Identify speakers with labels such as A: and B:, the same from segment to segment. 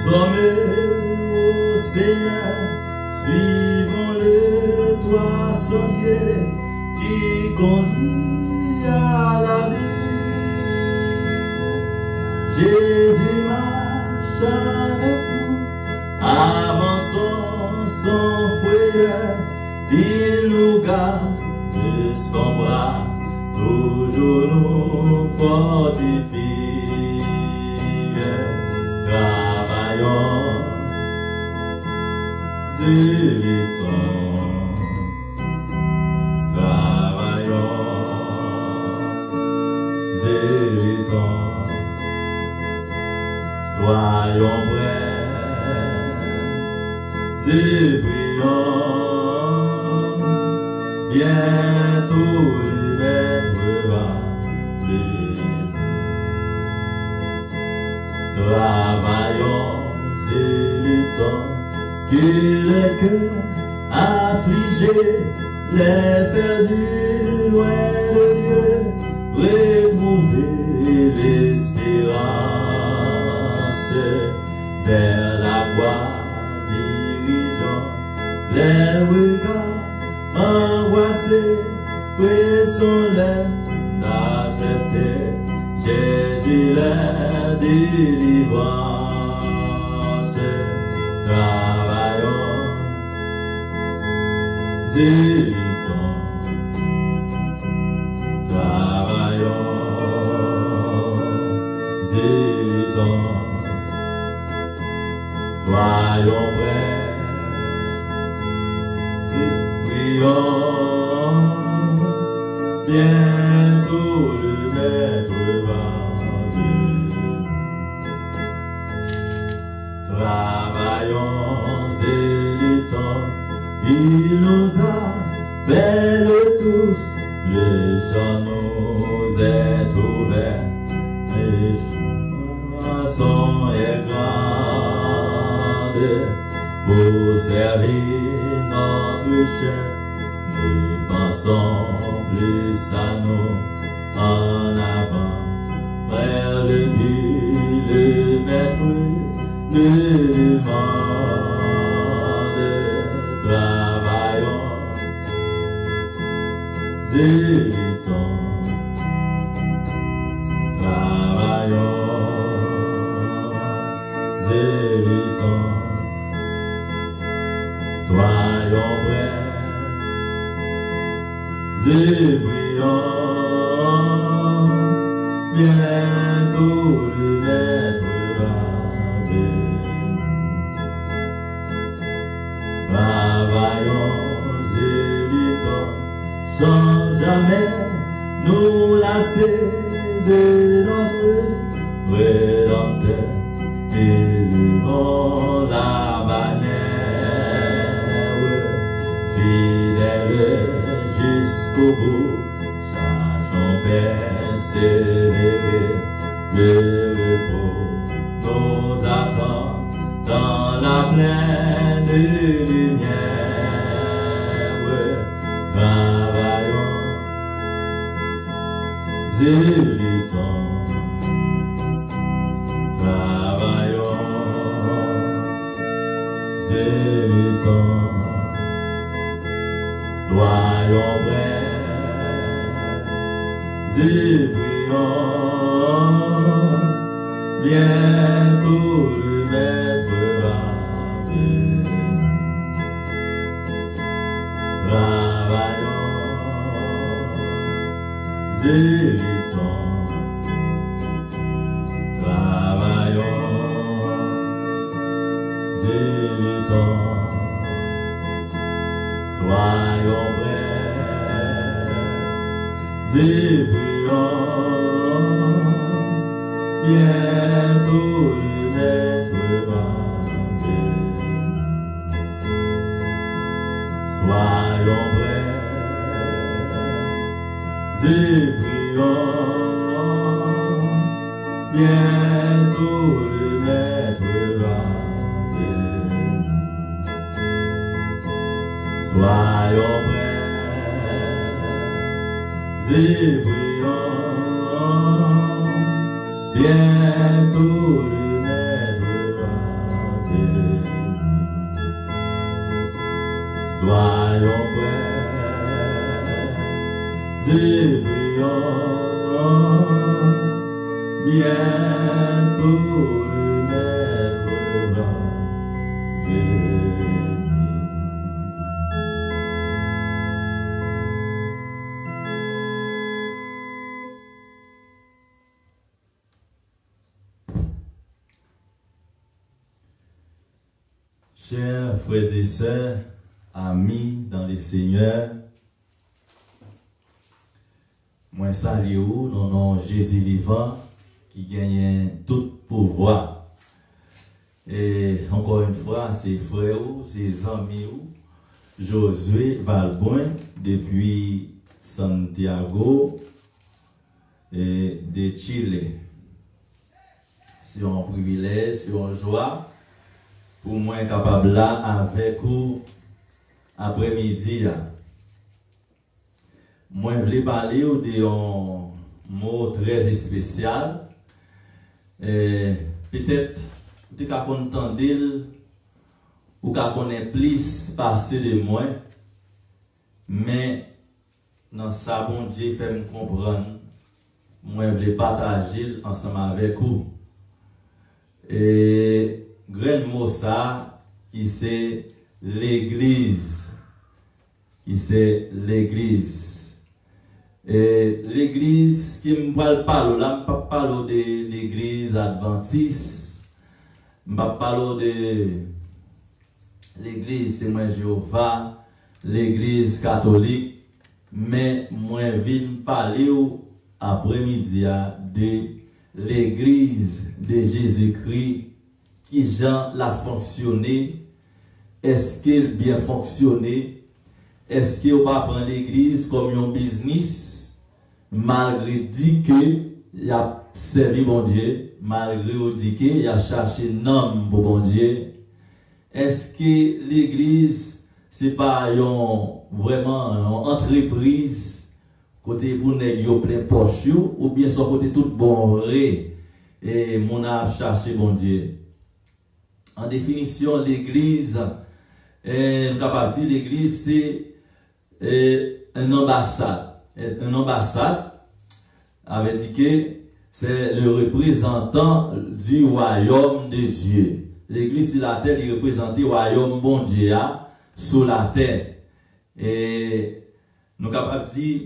A: sommet au Seigneur, suivons le droit sentier qui conduit à la vie. Jésus marche avec nous, avançons sans frayeur, il nous garde de son bras, toujours nous fortifie. Travaillons, zélitons, travaillons, zélitons, soyons prêts, zébrillons, bientôt le maître va venir. Travaillons, zélitons, que les cœurs affligés, les perdus loin de Dieu, retrouver l'espérance vers la voie dirigeant les regards angoissés, pressons-les d'accepter Jésus la délivrance. Travaillons, zélitons, travaillons, zélitons, soyons prêts, prions, bientôt le maître va venir. Travaillons, zélitons, il nous appelle tous, le champ nous est ouvert, les chansons est grande, pour servir notre chef, nous pensons plus à nous, en avant, vers le but, le maître nous demande. Travaillons, zélitons, travaillons, zélitons, soyons prêts, zébrillons, bientôt le maître va venir. Travaillons, zélitons, sans jamais nous lasser de notre Rédempteur, élevons la bannière, fidèle jusqu'au bout, sachons persévérer, le repos nous attend dans la pleine lumière. Travaillons, zélitons, travaillons, zélitons, soyons vrais, zébrillons, bientôt le maître va venir. Travaillons, zélitons, travaillons, zélitons, soyons vrais, zébrillons, bientôt le maître va venir. Soyons vrais, zébrillons, bientôt le maître va venir. Soyons vrais, zébrillons, bientôt le maître va soyons prêts et prions, bientôt le Maître va venir. Chers frères et sœurs, amis dans le Seigneur, moi salue au nom de Jésus vivant qui gagne tout pouvoir. Et encore une fois, c'est frères, c'est amis, Josué Valbon depuis Santiago et de Chile. C'est un privilège, c'est une joie pour moi être capable là avec vous après-midi. Moi, je voulais parler d'un mot très spécial. Peut-être vous pouvez entendre ou connaître plus passer de moi, mais dans ça, bon Dieu fait me comprendre. Moi, je voulais partager ensemble avec vous. Et grand mot ça, qui c'est l'église. Qui c'est l'église. Et l'église qui me parle là, je ne parle pas de l'église adventiste. Je ne parle pas de l'église, c'est moi Jéhovah, l'église catholique. Mais moi, je viens parler après-midi de l'église de Jésus-Christ. Qui Jean l'a fonctionné? Est-ce qu'il bien fonctionné? Est-ce qu'il va prendre l'église comme un business? Malgré dit que il a servi bon Dieu, malgré dit que il a cherché un homme pour bon Dieu. Est-ce que l'église c'est pas vraiment une entreprise côté pour nèg yo plein poche ou bien son côté tout bon ré et mon a cherché bon Dieu? En définition, l'église, nous capable de dire l'église, c'est une ambassade. Une ambassade avait dit que c'est le représentant du royaume de Dieu. L'église sur la terre, il représente le royaume bon Dieu sur la terre. Et nous capable de dire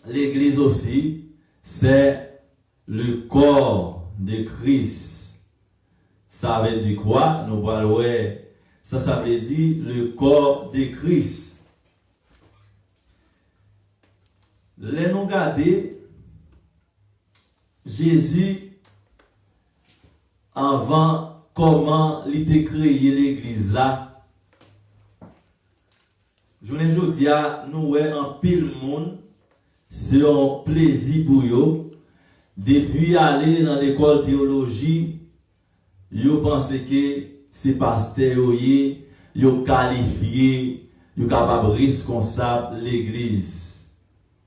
A: l'église aussi, c'est le corps de Christ. Ça veut dire quoi? Nous parlons, ça veut dire le corps de Christ. Les nous garder, Jésus, avant comment il a créé l'église là, je vous dis, nous avons un pile monde, c'est un plaisir pour eux, depuis aller dans l'école théologie. Yo pense que c'est pasteur yo qualifié, yo capable responsable l'église.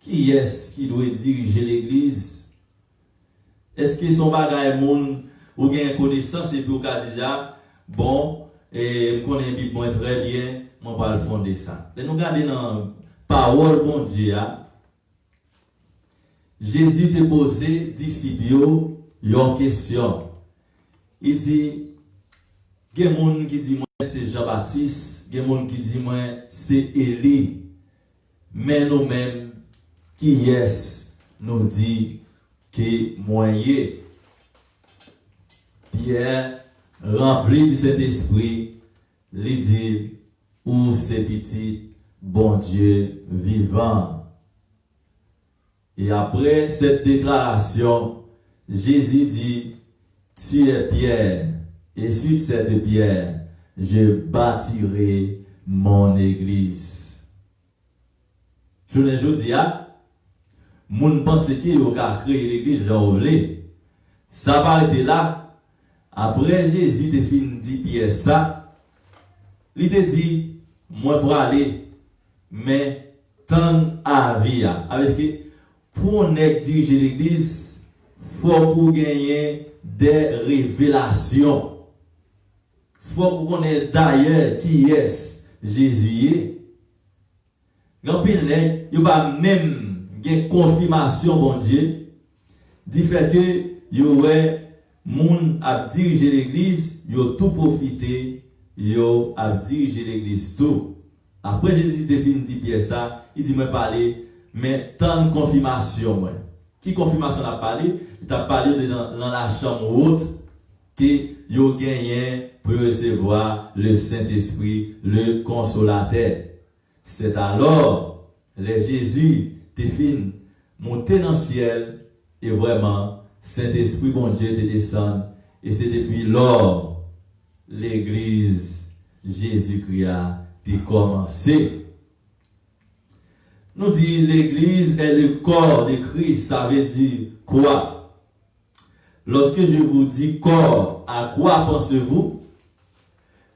A: Qui est-ce qui doit diriger l'église? Est-ce que son bagay moun ou bien connaissance et pour déjà bon et me connais Bible très bien, moi pas le fonder ça. Nous regarder dans parole bon Dieu. Jésus te posé disciples une question. Il dit, il y a des gens qui disent moi c'est Jean-Baptiste, il y a des gens qui disent moi c'est Élie. Mais nous-mêmes, qui est nous dit que moyen Pierre, rempli de cet esprit, lui dit, où c'est petit, bon Dieu vivant. Et après cette déclaration, Jésus dit, tu es Pierre, et sur cette pierre, je bâtirai mon église. Je ne dis pas, moun pense qu'il a créé l'église, j'en voulais. Ça va être là. Après Jésus te fin dit Pierre ça, il te dit, moi pour aller, mais tant à vie. Avec que pour diriger l'église, faut pour gagner des révélations. Faut qu'on ait d'ailleurs qui est Jésus est. Grand pile nèg, yo pas même gen confirmation bon Dieu, dit fait que yo ouais moun a diriger l'église, yo tout profiter, yo a diriger l'église tout. Après Jésus te fin dit Pierre ça, il dit me parler mais tant de confirmation moi. Qui confirmation a parlé? Il t'a parlé dans la chambre haute que yo gagné pour recevoir le Saint-Esprit, le consolateur. C'est alors les Jésus te fin monter dans le ciel et vraiment Saint-Esprit bon Dieu te descend et c'est depuis lors l'église Jésus-Christ a commencé. Nous dit l'église est le corps de Christ, ça veut dire quoi? Lorsque je vous dis corps, à quoi pensez-vous?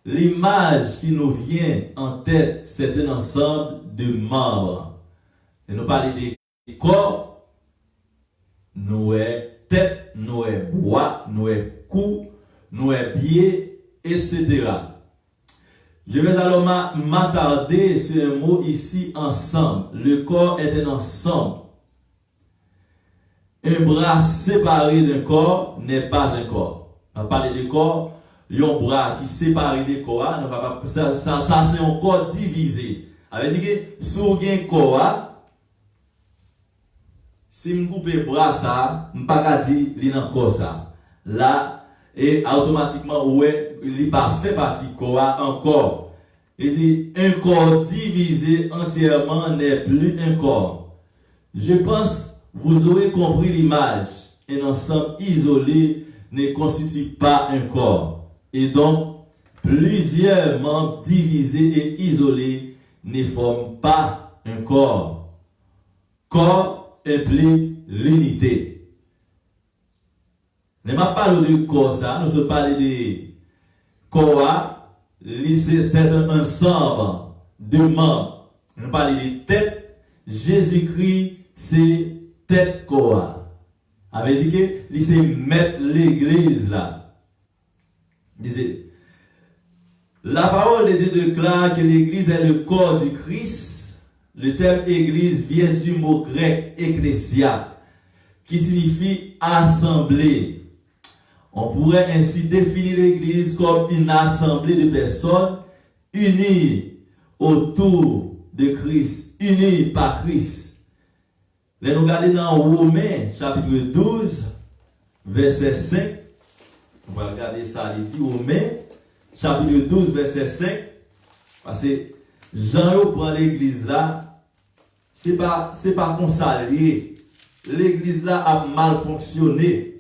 A: L'image qui nous vient en tête, c'est un ensemble de membres. Et nous parlons de corps, nous est tête, nous est bras, nous est cou, nous est pied, etc. Je vais alors m'attarder sur un mot ici, ensemble. Le corps est un ensemble. Un bras séparé d'un corps n'est pas un corps. On va parler de corps, un bras qui séparé des corps, ça c'est un corps divisé. Ça veut dire que si vous avez un corps, si je coupe le bras, ça, je ne peux pas dire qu'il y a un corps. Ça. Là, et automatiquement, ouais, il n'est pas fait partie du corps encore. Et si un corps divisé entièrement n'est plus un corps. Je pense vous aurez compris l'image. Un ensemble isolé ne constitue pas un corps. Et donc, plusieurs membres divisés et isolés ne forment pas un corps. Corps implique l'unité. Ne m'a pas de corps ça, nous sommes parlé de corps. C'est un ensemble de membres. Nous parlons de tête. Jésus-Christ, c'est tête corps. Avec dit que c'est mettre l'église là. Disait, la parole de Dieu déclare que l'église est le corps du Christ. Le terme église vient du mot grec ecclésia, qui signifie assemblée. On pourrait ainsi définir l'église comme une assemblée de personnes unies autour de Christ, unies par Christ. Là, nous regardons dans Romains, chapitre 12, verset 5. On va regarder ça, il dit Romains, chapitre 12, verset 5. Parce que Jean prend l'église là, c'est pas comme ça lié. L'église là a mal fonctionné.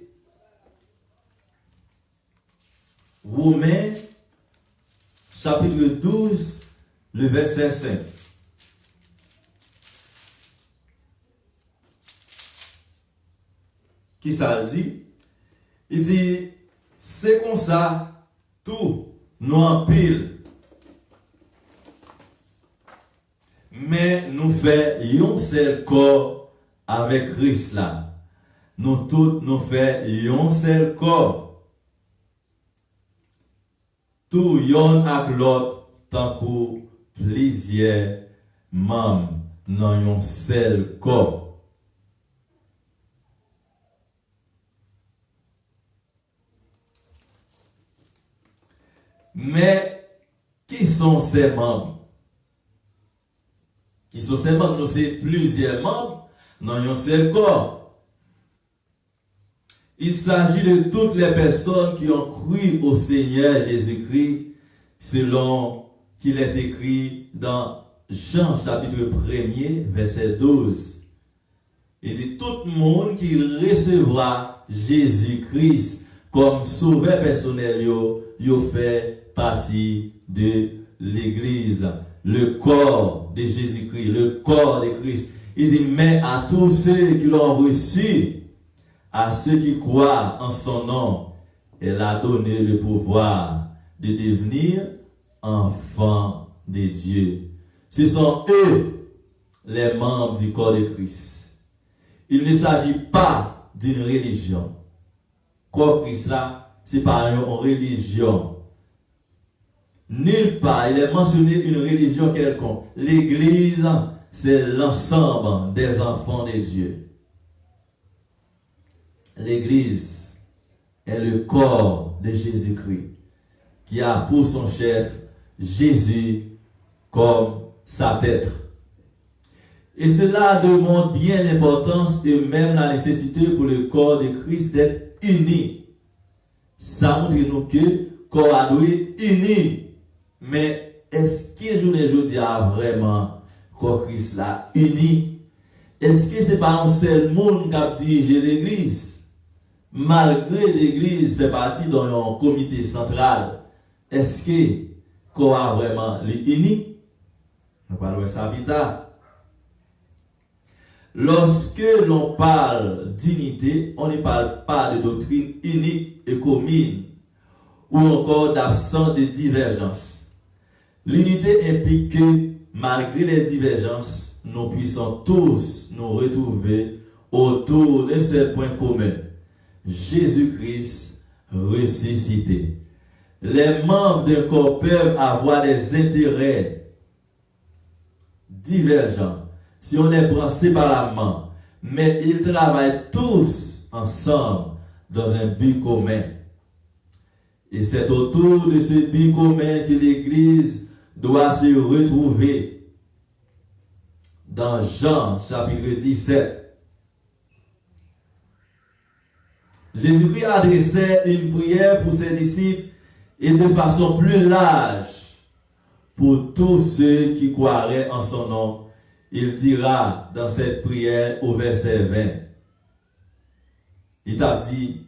A: Romains, chapitre 12, le verset 5. Qui ça le dit? Il dit, c'est comme ça, tout nous en pile. Mais nous faisons un seul corps avec Christ là. Nous tous nous faisons un seul corps. Tout yon ak l'autre tant que plusieurs membres dans un seul corps. Mais qui sont ces membres? Qui sont ces membres? Nous c'est plusieurs membres dans un seul corps. Il s'agit de toutes les personnes qui ont cru au Seigneur Jésus-Christ, selon qu'il est écrit dans Jean chapitre 1er, verset 12. Il dit, tout le monde qui recevra Jésus-Christ comme sauveur personnel, yo fait partie de l'Église, le corps de Jésus-Christ, le corps de Christ. Il dit, mais à tous ceux qui l'ont reçu, à ceux qui croient en son nom, elle a donné le pouvoir de devenir enfants de Dieu. Ce sont eux les membres du corps de Christ. Il ne s'agit pas d'une religion. Corps Christ là, ce n'est pas une religion. Nulle part, il est mentionné une religion quelconque. L'Église, c'est l'ensemble des enfants de Dieu. L'Église est le corps de Jésus-Christ, qui a pour son chef Jésus comme sa tête. Et cela demande bien l'importance et même la nécessité pour le corps de Christ d'être uni. Ça montre nous que le corps a dû être uni. Mais est-ce que je ne dis vraiment corps Christ là uni? Est-ce que ce n'est pas un seul monde qui a dirigé l'église? Malgré l'église fait partie d'un comité central, est-ce que corps a vraiment uni? On parle de ça plus tard. Lorsque l'on parle d'unité, on ne parle pas de doctrine unique et commune ou encore d'absence de divergence. L'unité implique que, malgré les divergences, nous puissions tous nous retrouver autour d'un seul point commun. Jésus-Christ ressuscité. Les membres d'un corps peuvent avoir des intérêts divergents si on les prend séparément, mais ils travaillent tous ensemble dans un but commun. Et c'est autour de ce but commun que l'Église doit se retrouver. Dans Jean chapitre 17, Jésus-Christ adressait une prière pour ses disciples et de façon plus large pour tous ceux qui croiraient en son nom. Il dira dans cette prière au verset 20, il t'a dit,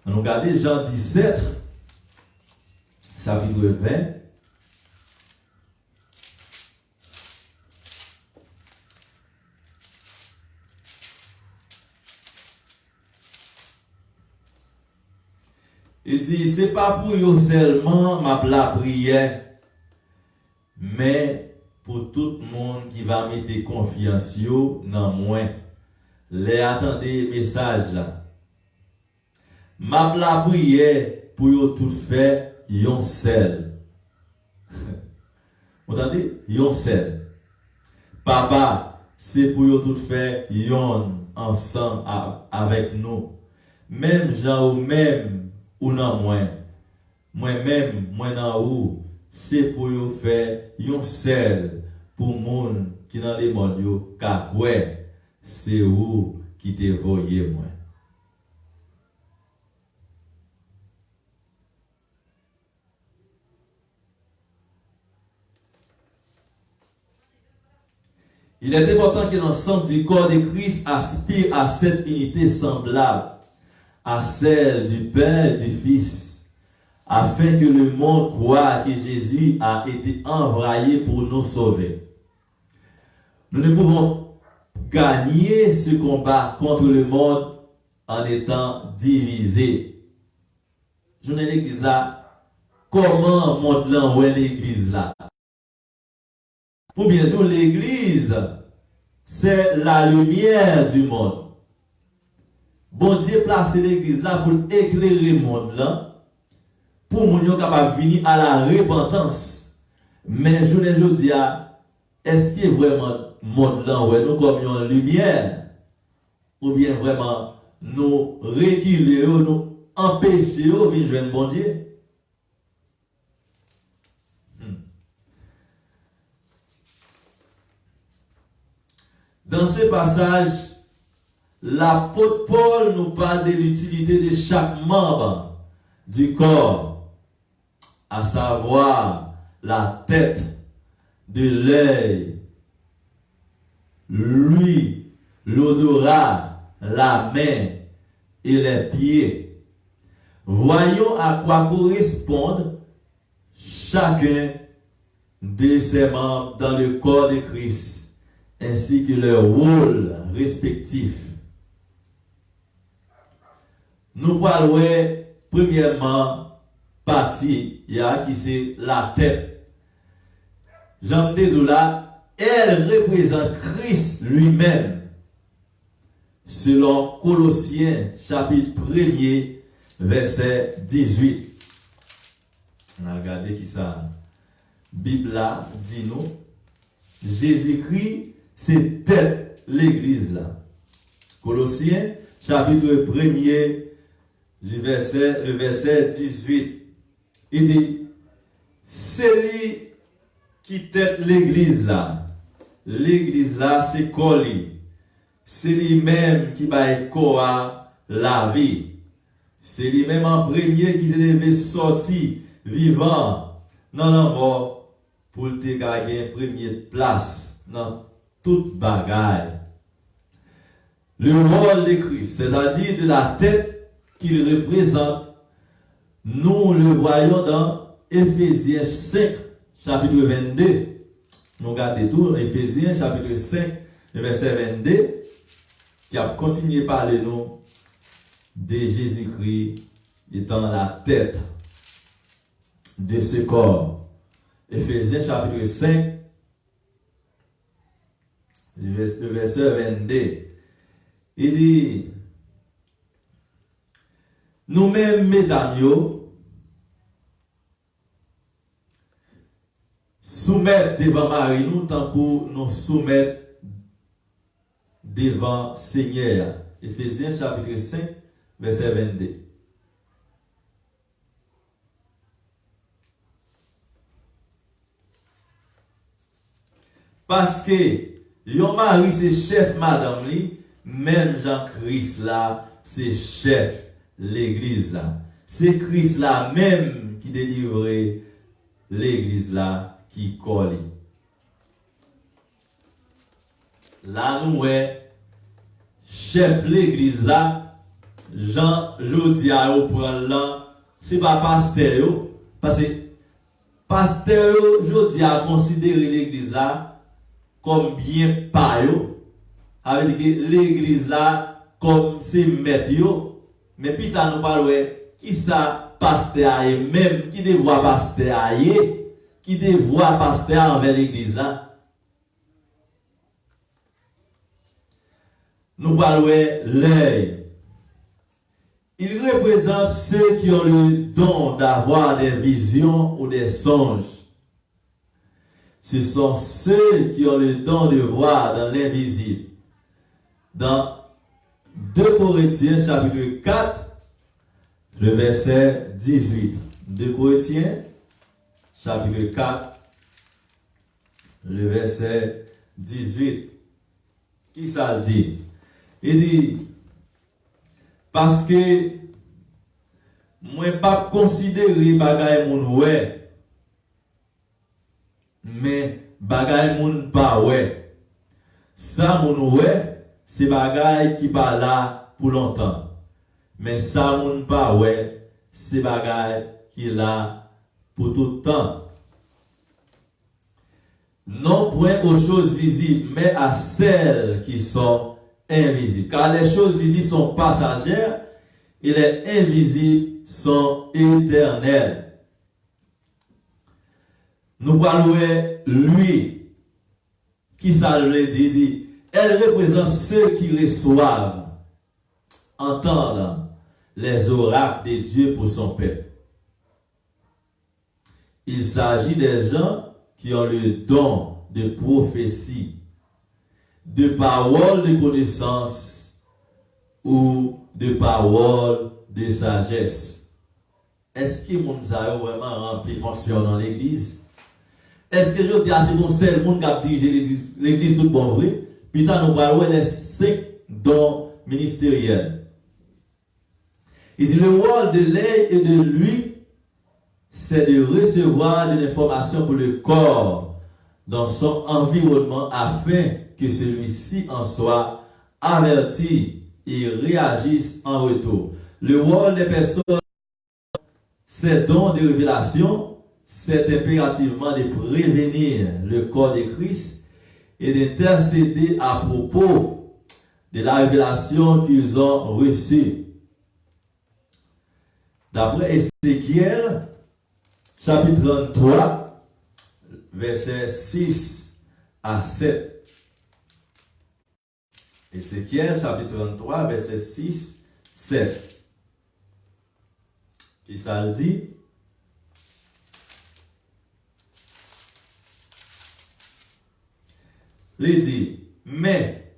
A: on regarde Jean 17, chapitre 20, il dit, c'est pas pour eux seulement la prière, mais pour tout le monde qui va mettre confiance dans moi. Les attendez message là. Ma la prière pour eux tout faire yon seul. Vous entendez? Yon seul. Papa, c'est pour eux tout faire yon ensemble avec nous. Même Jean ou même ou non moi. Moi-même, moi dans ou. C'est pour vous faire un seul pour les gens qui dans les mondes, car ouais, c'est vous qui te voyez moi. Il est important que l'ensemble du corps de Christ aspire à cette unité semblable à celle du Père et du Fils, afin que le monde croie que Jésus a été envoyé pour nous sauver. Nous ne pouvons gagner ce combat contre le monde en étant divisés. Je ne l'église là. Comment le monde là ou l'église là? Pour bien sûr, l'église, c'est la lumière du monde. Bon Dieu place l'église là pour éclairer le monde là, pour mon yo capable venir à la repentance. Mais je ne dis pas, est-ce que vraiment monde là ouais nous comme une lumière, ou bien vraiment nous reculer, nous empêcher de venir joindre bon Dieu? Dans ce passage, l'apôtre Paul nous parle de l'utilité de chaque membre du corps, à savoir la tête, de l'œil, l'ouïe, l'odorat, la main et les pieds. Voyons à quoi correspondent chacun de ces membres dans le corps de Christ, ainsi que leur rôle respectif. Nous parlons premièrement partie qui c'est la tête. Jean Dézoula, elle représente Christ lui-même. Selon Colossiens chapitre 1er verset 18. On a regardé qui ça. Bible là dit nous, Jésus-Christ, c'est tête l'église là. Colossiens, chapitre 1er, le verset 18. Il dit, c'est lui qui tête l'église là. L'église là, c'est Coli. C'est lui-même qui va quoi la vie. C'est lui-même en premier qui devait sortir vivant dans la mort pour te gagner première place dans toute bagaille. Le rôle de Christ, c'est-à-dire de la tête qu'il représente, nous le voyons dans Éphésiens 5, chapitre 22. Nous regardons tout, Éphésiens chapitre 5, verset 22, qui a continué à parler nous de Jésus-Christ étant la tête de ce corps. Éphésiens chapitre 5, le verset 22. Il dit, nous-mêmes, mesdames, soumettre devant Marie, nous, tant que nous soumettre devant Seigneur. Éphésiens chapitre 5, verset 22. Parce que yon mari c'est chef madame li, même Jean-Christ là, c'est chef l'église là. C'est Christ là même qui délivrait l'église là qui colle. Là nous chef l'église là, Jean Jodia au prend là, c'est pas pasteur yo, parce que pasteur Jodia considérer l'église là comme bien pas yo, avec que l'église là comme c'est maître yo, mais pita nous parle qui ça pasteur et même qui devoir pasteur qui devoir pasteur envers l'église là. Nous parlons l'œil. Il représente ceux qui ont le don d'avoir des visions ou des songes. Ce sont ceux qui ont le don de voir dans l'invisible. Dans 2 Corinthiens chapitre 4, le verset 18. 2 Corinthiens chapitre 4, le verset 18. Qui ça le dit? Il dit, parce que moi pas considérer bagay moun ouais, mais bagay moun pas ouais. Ça moun ouais, c'est bagay qui pas là pour longtemps. Mais ça moun pas ouais, c'est bagay qui là pour tout le temps. Non point aux choses visibles, mais à celles qui sont invisibles. Car les choses visibles sont passagères et les invisibles sont éternelles. Nous parlons lui, qui ça le dit, elle représente ceux qui reçoivent, entendent les oracles de Dieu pour son peuple. Il s'agit des gens qui ont le don de prophétie, de paroles de connaissance ou de paroles de sagesse. Est-ce que mon a vraiment rempli fonction dans l'église? Est-ce que je dis à c'est bon seul monde qui a dirigé l'église tout bon vrai? Puis nous parlons les 5 dons ministériels. Il dit le rôle de l'œil et de lui, c'est de recevoir de l'information pour le corps dans son environnement afin que celui-ci en soit averti et réagisse en retour. Le rôle des personnes, ces dons de révélation, c'est impérativement de prévenir le corps de Christ et d'intercéder à propos de la révélation qu'ils ont reçue. D'après Ézéchiel, chapitre 33, versets 6 à 7. Ézéchiel, chapitre 33, versets 6, 7. Qui ça le dit? Il dit, mais,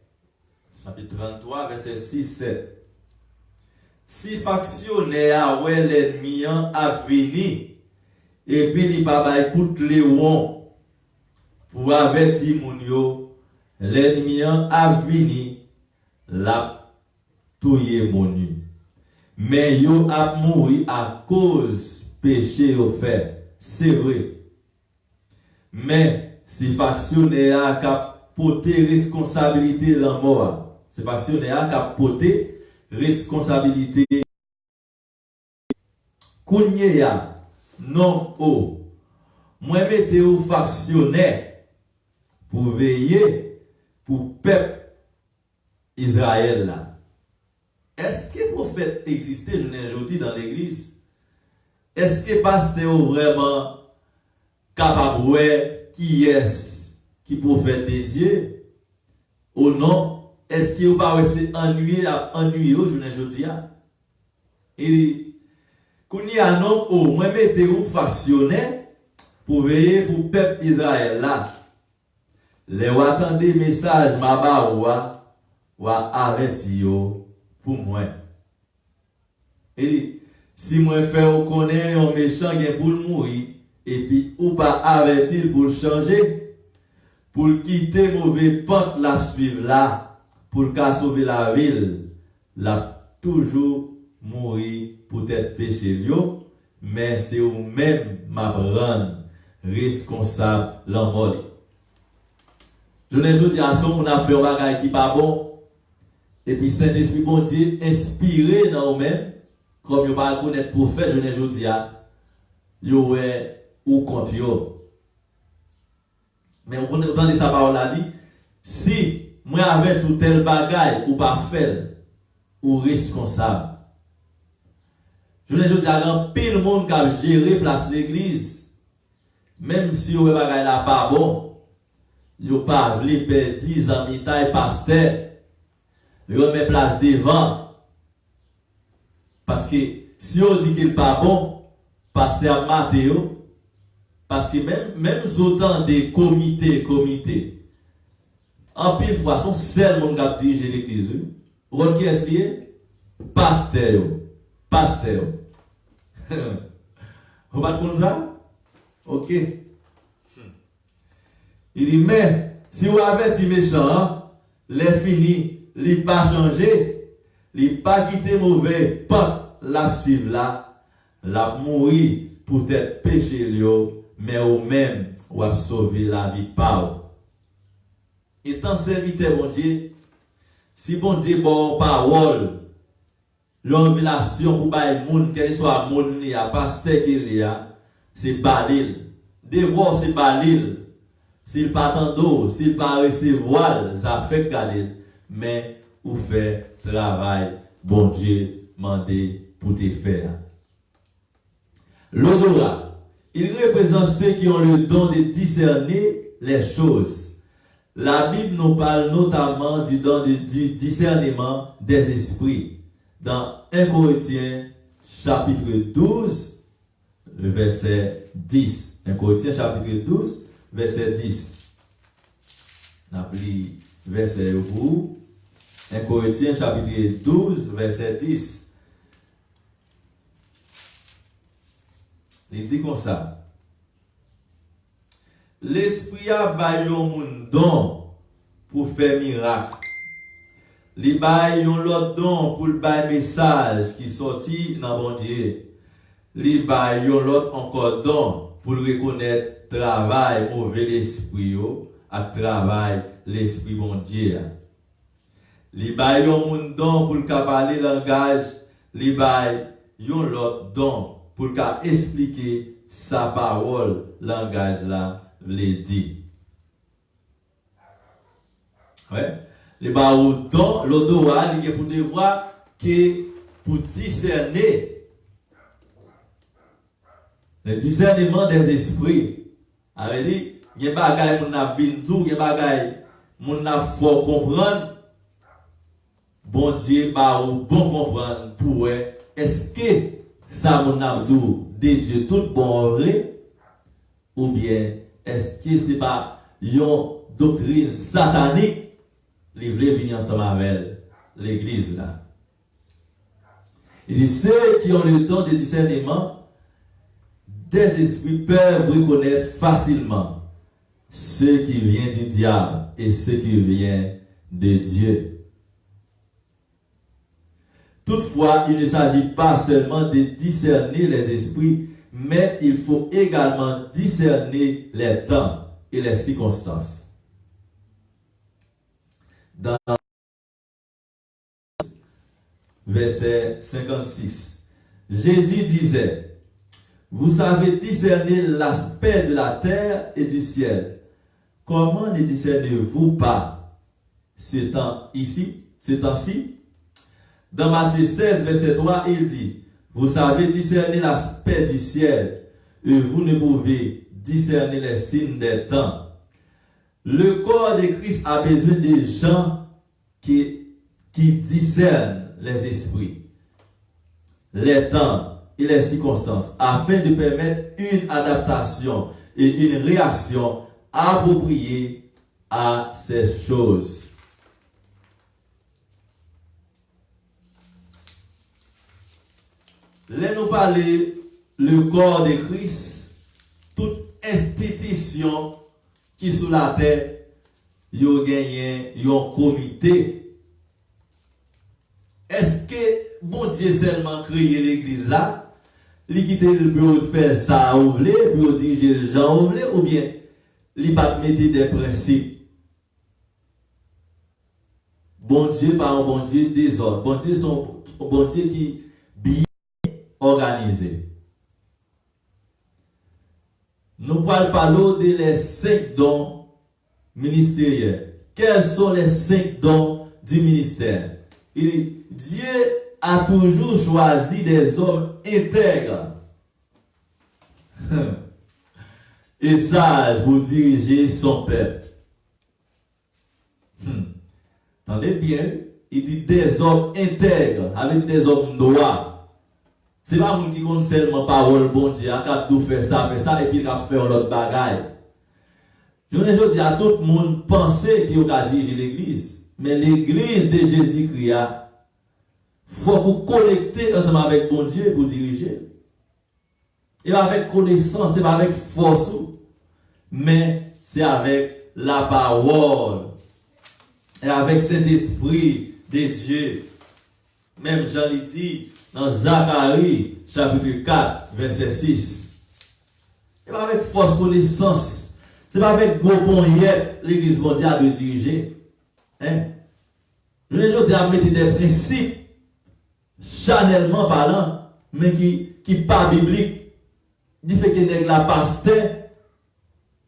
A: chapitre 33, verset 6-7. Si factionnaire ouais l'ennemi a fini, et puis il pas bail pour Léon pour avertir mon yo, l'ennemi a fini, la touye mon yo. Mais yo a mouru à cause péché au fait, c'est vrai. Mais si factionnaire a porté responsabilité dans la mort, c'est factionnaire qui a porté responsabilité. Kounya non o. Moi mettez au factionnaire pour veiller pour peuple Israël là. Est-ce que le prophète existait, je n'ai aujourd'hui dans l'église? Est-ce que pasteur vraiment capable de voir qui est qui prophète de Dieu? Ou non? Est-ce que vous pas c'est ennuyé je n'ai aujourd'hui? Et quand il y a un homme au moins mettez vous factionnaire pour veiller pour le peuple Israël là. Les ou attendez message ma ba ou avertir pour moi. Et si moi fais ou connaît un méchant qui pour mourir et puis ou pas avertir pour changer pour quitter mauvais pente la suivre là pour sauver la ville la toujours mourir pour être péché liot mais c'est ou même m'a rendre responsable l'envolé. Je ne dis à son on a fait un bagage qui pas bon. Et puis Saint-Esprit bon Dieu inspiré dans nous-mêmes, comme vous pas connaître prophète, je ne dis à yo ou contre yo. Mais on entend sa parole là dit, si moi avec sous tel bagage ou pas faire, ou responsable. Je ne dis à un pile monde qui a géré place l'église, même si vous bagage là pas bon, yo pas vle perdre 10 ans mitaille pasteur. Yo met place devant. Parce que si on dit qu'il n'est pas bon, pasteur Mathéo, parce que même autant des comités, en pile fois, son seul monde qui a dirigé l'église. Vous qui est-ce lié? Pasteur. Vous pas comme ça? Ok. Il dit, mais si vous avez dit méchant, les finis. Il pas changé, il pas quitté mauvais, pas la suivre là, la mourir pour être péché mais au même ou à sauver la vie par. Étant serviteur bon Dieu, si bon Dieu bon parole, l'envélation pour bailler monde quel soit monde il y a pasteur qu'il y a, c'est balil. Devoir c'est balil. S'il pas tendo, s'il pas recevoir, ça fait galil. Mais ou fait travail, bon Dieu, mandé pour te faire. L'odorat, il représente ceux qui ont le don de discerner les choses. La Bible nous parle notamment du don du discernement des esprits. Dans 1 Corinthiens chapitre 12, le verset 10. 1 Corinthiens chapitre 12, verset 10. On a pris verset pour 1 Corinthiens chapitre 12, verset 10. Il dit comme ça. L'esprit a baillé un don pour faire miracle. Il baille l'autre don pour le bail message qui sorti dans bon Dieu. Il baille l'autre encore don pour reconnaître travail mauvais l'esprit à travail l'esprit bon Dieu. Li bay yon moun don pour le parler langage, li bay yon l'autre don pour le expliquer sa parole, langage là, vle dit. Ouais. Li bay yon don, l'odorat, li gen pour devoir que pour discerner le discernement des esprits. Avait dit, gen bagay moun na vin tou, gen bagay moun na faut comprendre. Bon Dieu, bah, ou bon comprendre pour est-ce que ça mon abdou de Dieu tout bon vrai ou bien est-ce que c'est pas une doctrine satanique, ils veulent venir ensemble avec l'église là. Il dit, ceux qui ont le don de discernement des esprits peuvent reconnaître facilement ce qui vient du diable et ce qui vient de Dieu. Toutefois, il ne s'agit pas seulement de discerner les esprits, mais il faut également discerner les temps et les circonstances. Dans verset 56, Jésus disait, vous savez discerner l'aspect de la terre et du ciel. Comment ne discernez-vous pas ce temps-ci? Dans Matthieu 16, verset 3, il dit, vous savez discerner l'aspect du ciel, et vous ne pouvez discerner les signes des temps. Le corps de Christ a besoin de gens qui discernent les esprits, les temps et les circonstances, afin de permettre une adaptation et une réaction appropriée à ces choses. Laissez-nous parler le corps de Christ, toute institution qui sous la terre, yo gagné un comité. Est-ce que bon Dieu seulement créé l'église là, il quitte le bureau de faire ça ou voulez, bureau diriger les gens ou voulez, ou bien il pas mettre des principes. Bon Dieu par un bon Dieu désordre. Bon Dieu son bon Dieu qui bien organisé. Nous parlons de les 5 dons ministériels. Quels sont les 5 dons du ministère? Dieu a toujours choisi des hommes intègres et sages pour diriger son peuple. Attendez bien, il dit des hommes intègres, avec des hommes droits. Ce n'est pas moun qui compte seulement parole, bon Dieu, à tout faire ça, et puis il a fait l'autre bagaille. Je dis à tout le monde, pensez qu'il a dirigé l'église. Mais l'église de Jésus-Christ, il faut vous connecter ensemble avec bon Dieu pour diriger. Et avec connaissance, c'est pas avec force, mais c'est avec la parole. Et avec cet esprit de Dieu. Même Jean l'a dit dans Zacharie, chapitre 4, verset 6. C'est pas avec force connaissance. C'est pas avec gros hier l'église mondiale de diriger. Hein? Les gens ont mis des principes, charnellement parlant, mais qui pas bibliques. Il fait que nèg la pasteur,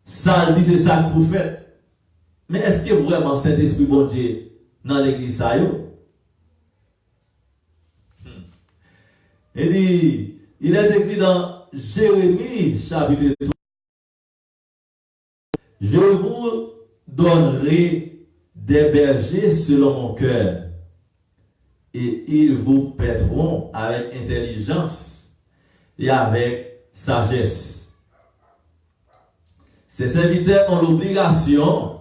A: ça dit c'est ça que vous faites. Mais est-ce que vraiment Saint-Esprit bon Dieu dans l'église ça yo? Il est écrit dans Jérémie chapitre 3. Je vous donnerai des bergers selon mon cœur, et ils vous paîtront avec intelligence et avec sagesse. Ces serviteurs ont l'obligation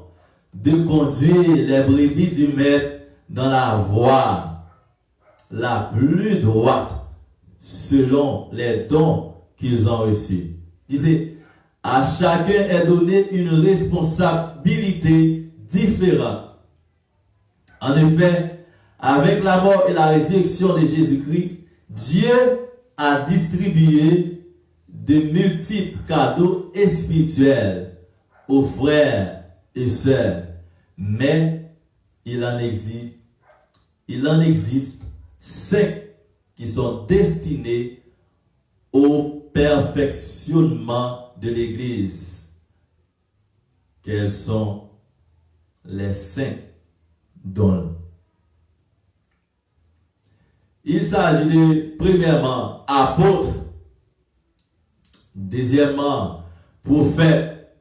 A: de conduire les brebis du maître dans la voie la plus droite selon les dons qu'ils ont reçus. Disait, à chacun est donné une responsabilité différente. En effet, avec la mort et la résurrection de Jésus-Christ, Dieu a distribué de multiples cadeaux spirituels aux frères et sœurs. Mais il en existe 5 qui sont destinés au perfectionnement de l'Église. Quels sont les 5 dons? Il s'agit de, premièrement, apôtre, deuxièmement, prophète,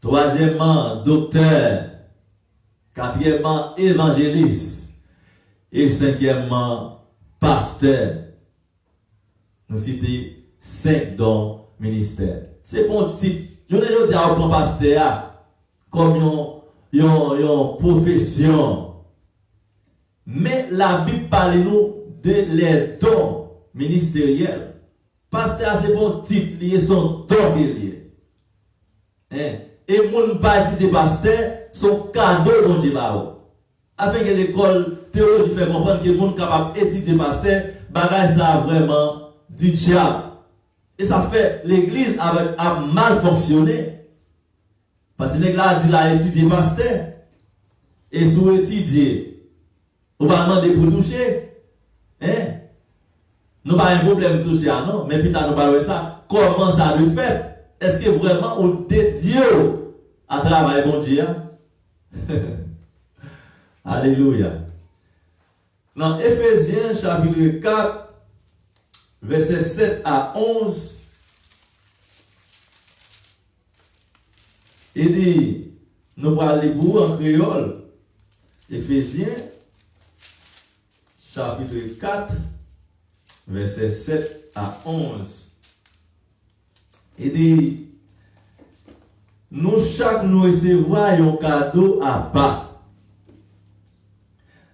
A: troisièmement, docteur, quatrièmement, évangéliste, et cinquièmement, pasteur. Nous citons 5 dons ministères. C'est bon titre. Je ne veux dire pas pasteur. comme une profession. Mais la Bible parle nous de les dons ministériels. Pasteur, c'est bon type lié, son don lié. Et mon parti de pasteur, son cadeau dont Dieu va. Afin que l'école théologie fait comprendre que le monde capable d'étudier pasteur, bagage ça vraiment du diable. Et ça fait l'église a mal fonctionné. Parce que l'église a dit la étudier pasteur. Et sous étudier, on va demander pour toucher. Nous pas un problème de toucher, non. Mais puis nous parlons de ça. Comment ça le fait? Est-ce que vraiment on dédie à travailler bon Dieu? Alléluia. Dans Ephésiens chapitre 4, versets 7 à 11, il dit, nous allons lire pour en créole. Ephésiens chapitre 4, versets 7 à 11. Il dit, nous chaque nous recevons un cadeau à part.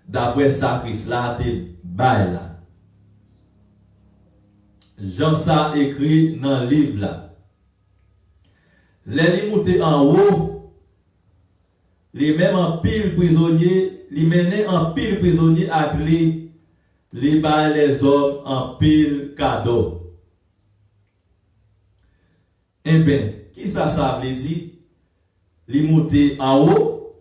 A: D'après ça, Christ là, te bail là. Jean ça écrit dans le livre là. Les montés en haut, les mêmes en pile prisonniers, les menaient en pile prisonniers avec les bail les hommes en pile cadeau. Eh bien, qui ça veut dire? Les montés en haut,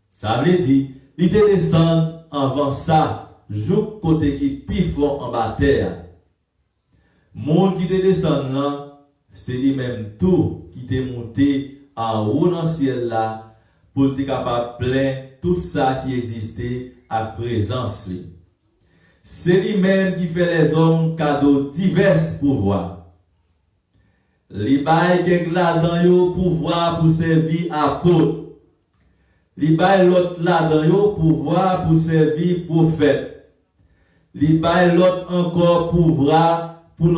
A: ça veut dire il te descend avant ça, joue côté qui pifon en bas terre. Monde qui te descend là, c'est lui-même tout qui te monté en haut dans le ciel là, pour te capable plein tout ça qui existait à présence. C'est lui-même qui fait les hommes cadeaux divers pouvoirs. Les bails qui là-dedans yo pouvoir pour servir apôtre. Li bay l'autre là-dedans pouvoir pour servir prophète. Li bay l'autre encore pouvoir pour